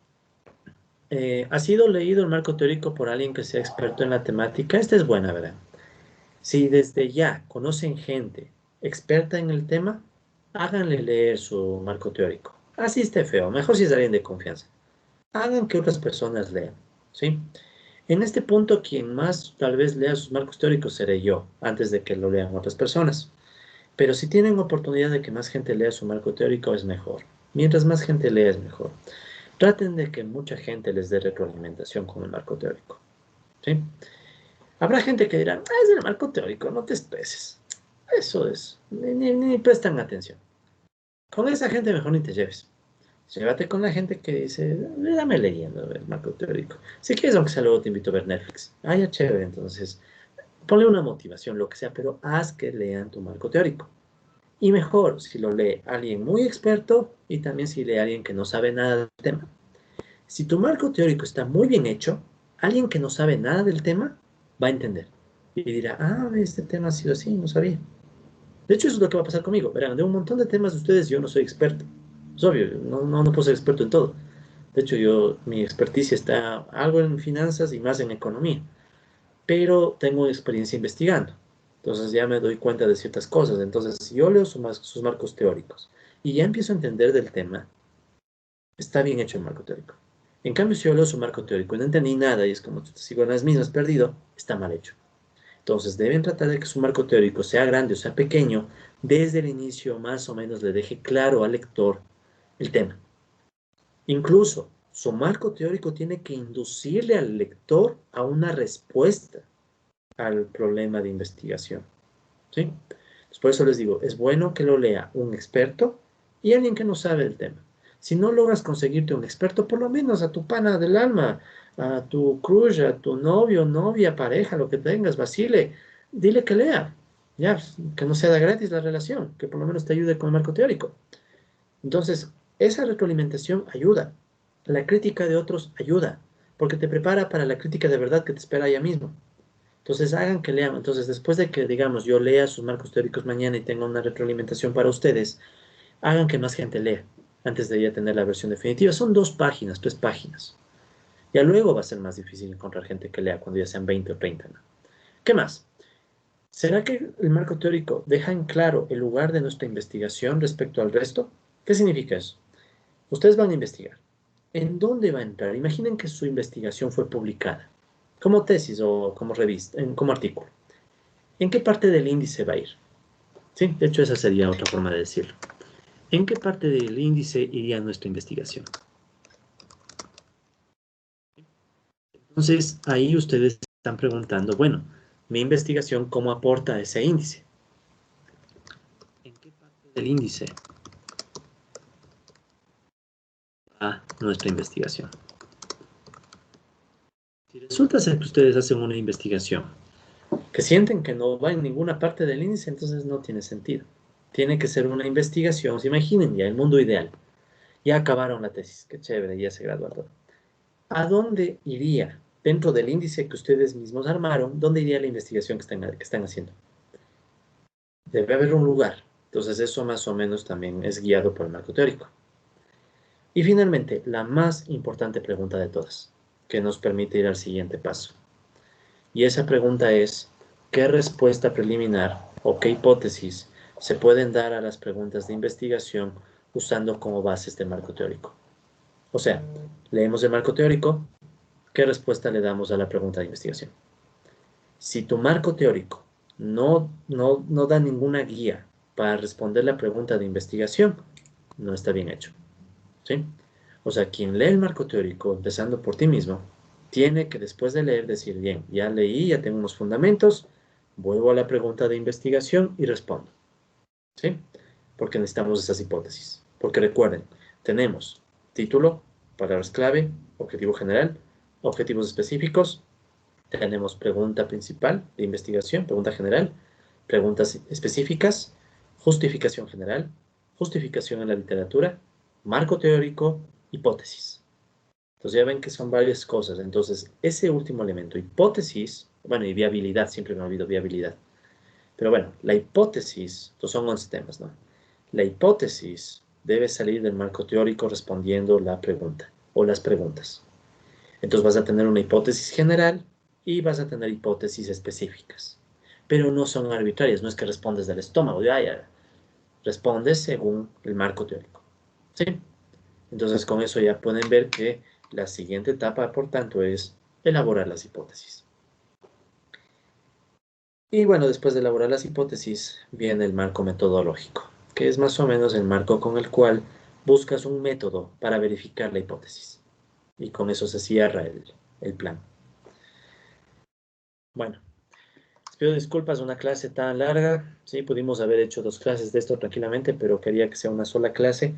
¿Ha sido leído el marco teórico por alguien que sea experto en la temática? Esta es buena, ¿verdad? Si desde ya conocen gente experta en el tema, háganle leer su marco teórico. Así esté feo, mejor si es alguien de confianza. Hagan que otras personas lean, ¿sí? En este punto, quien más tal vez lea sus marcos teóricos seré yo, antes de que lo lean otras personas. Pero si tienen oportunidad de que más gente lea su marco teórico, es mejor. Mientras más gente lea, es mejor. Traten de que mucha gente les dé retroalimentación con el marco teórico, ¿sí? Habrá gente que dirá, ah, es el marco teórico, no te estreses. Eso es, ni prestan atención. Con esa gente mejor ni te lleves. Llévate con la gente que dice, dame leyendo el marco teórico. Si quieres, aunque sea luego te invito a ver Netflix. Ah, ya chévere, entonces ponle una motivación, lo que sea, pero haz que lean tu marco teórico. Y mejor si lo lee alguien muy experto y también si lee alguien que no sabe nada del tema. Si tu marco teórico está muy bien hecho, alguien que no sabe nada del tema va a entender. Y dirá, ah, este tema ha sido así, no sabía. De hecho, eso es lo que va a pasar conmigo. Verán, de un montón de temas de ustedes yo no soy experto. Es obvio, no puedo ser experto en todo. De hecho, mi experticia está algo en finanzas y más en economía. Pero tengo experiencia investigando. Entonces ya me doy cuenta de ciertas cosas. Entonces, si yo leo sus marcos teóricos y ya empiezo a entender del tema, está bien hecho el marco teórico. En cambio, si yo leo su marco teórico y no entendí nada y es como sigo en las mismas perdido, está mal hecho. Entonces, deben tratar de que su marco teórico sea grande o sea pequeño, desde el inicio más o menos le deje claro al lector el tema. Incluso, su marco teórico tiene que inducirle al lector a una respuesta al problema de investigación, ¿sí? Entonces, por eso les digo, es bueno que lo lea un experto y alguien que no sabe el tema. Si no logras conseguirte un experto, por lo menos a tu pana del alma, a tu crush, a tu novio, novia, pareja, lo que tengas, vacile, dile que lea. Ya, que no sea de gratis la relación, que por lo menos te ayude con el marco teórico. Entonces, esa retroalimentación ayuda. La crítica de otros ayuda, porque te prepara para la crítica de verdad que te espera allá mismo. Entonces, hagan que lean. Entonces, después de que, digamos, yo lea sus marcos teóricos mañana y tenga una retroalimentación para ustedes, hagan que más gente lea antes de ya tener la versión definitiva. Son 2 páginas, 3 páginas. Ya luego va a ser más difícil encontrar gente que lea cuando ya sean 20 o 30, ¿no? ¿Qué más? ¿Será que el marco teórico deja en claro el lugar de nuestra investigación respecto al resto? ¿Qué significa eso? Ustedes van a investigar. ¿En dónde va a entrar? Imaginen que su investigación fue publicada como tesis o como revista, como artículo. ¿En qué parte del índice va a ir? Sí, de hecho esa sería otra forma de decirlo. ¿En qué parte del índice iría nuestra investigación? Entonces, ahí ustedes están preguntando, bueno, mi investigación, ¿cómo aporta a ese índice? ¿En qué parte del índice va nuestra investigación? Si resulta ser que ustedes hacen una investigación que sienten que no va en ninguna parte del índice, entonces no tiene sentido. Tiene que ser una investigación. ¿Se imaginen ya el mundo ideal? Ya acabaron la tesis, qué chévere, ya se graduaron. ¿A dónde iría dentro del índice que ustedes mismos armaron? ¿Dónde iría la investigación que están haciendo? Debe haber un lugar. Entonces eso más o menos también es guiado por el marco teórico. Y finalmente, la más importante pregunta de todas, que nos permite ir al siguiente paso. Y esa pregunta es, ¿qué respuesta preliminar o qué hipótesis se pueden dar a las preguntas de investigación usando como base este marco teórico? O sea, leemos el marco teórico, ¿qué respuesta le damos a la pregunta de investigación? Si tu marco teórico no da ninguna guía para responder la pregunta de investigación, no está bien hecho, ¿sí? O sea, quien lee el marco teórico, empezando por ti mismo, tiene que después de leer decir, bien, ya leí, ya tengo unos fundamentos, vuelvo a la pregunta de investigación y respondo. ¿Sí? Porque necesitamos esas hipótesis. Porque recuerden, tenemos título, palabras clave, objetivo general, objetivos específicos, tenemos pregunta principal de investigación, pregunta general, preguntas específicas, justificación general, justificación en la literatura, marco teórico, hipótesis. Entonces ya ven que son varias cosas. Entonces, ese último elemento, hipótesis, bueno, y viabilidad, siempre me olvido viabilidad. Pero bueno, la hipótesis, estos son 11 temas, ¿no? La hipótesis debe salir del marco teórico respondiendo la pregunta o las preguntas. Entonces vas a tener una hipótesis general y vas a tener hipótesis específicas. Pero no son arbitrarias, no es que respondes del estómago, ya. Respondes según el marco teórico. ¿Sí? Entonces con eso ya pueden ver que la siguiente etapa, por tanto, es elaborar las hipótesis. Y bueno, después de elaborar las hipótesis, viene el marco metodológico, que es más o menos el marco con el cual buscas un método para verificar la hipótesis. Y con eso se cierra el plan. Bueno, les pido disculpas, una clase tan larga. Sí, pudimos haber hecho 2 clases de esto tranquilamente, pero quería que sea una sola clase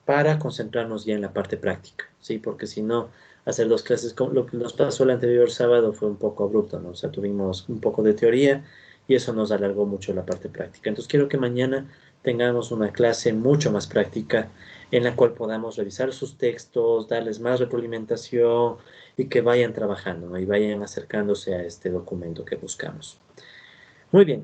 para concentrarnos ya en la parte práctica, ¿sí? Porque si no, hacer 2 clases, como lo que nos pasó el anterior sábado fue un poco abrupto, ¿no? O sea, tuvimos un poco de teoría y eso nos alargó mucho la parte práctica. Entonces, quiero que mañana tengamos una clase mucho más práctica en la cual podamos revisar sus textos, darles más retroalimentación y que vayan trabajando, ¿no? Y vayan acercándose a este documento que buscamos. Muy bien.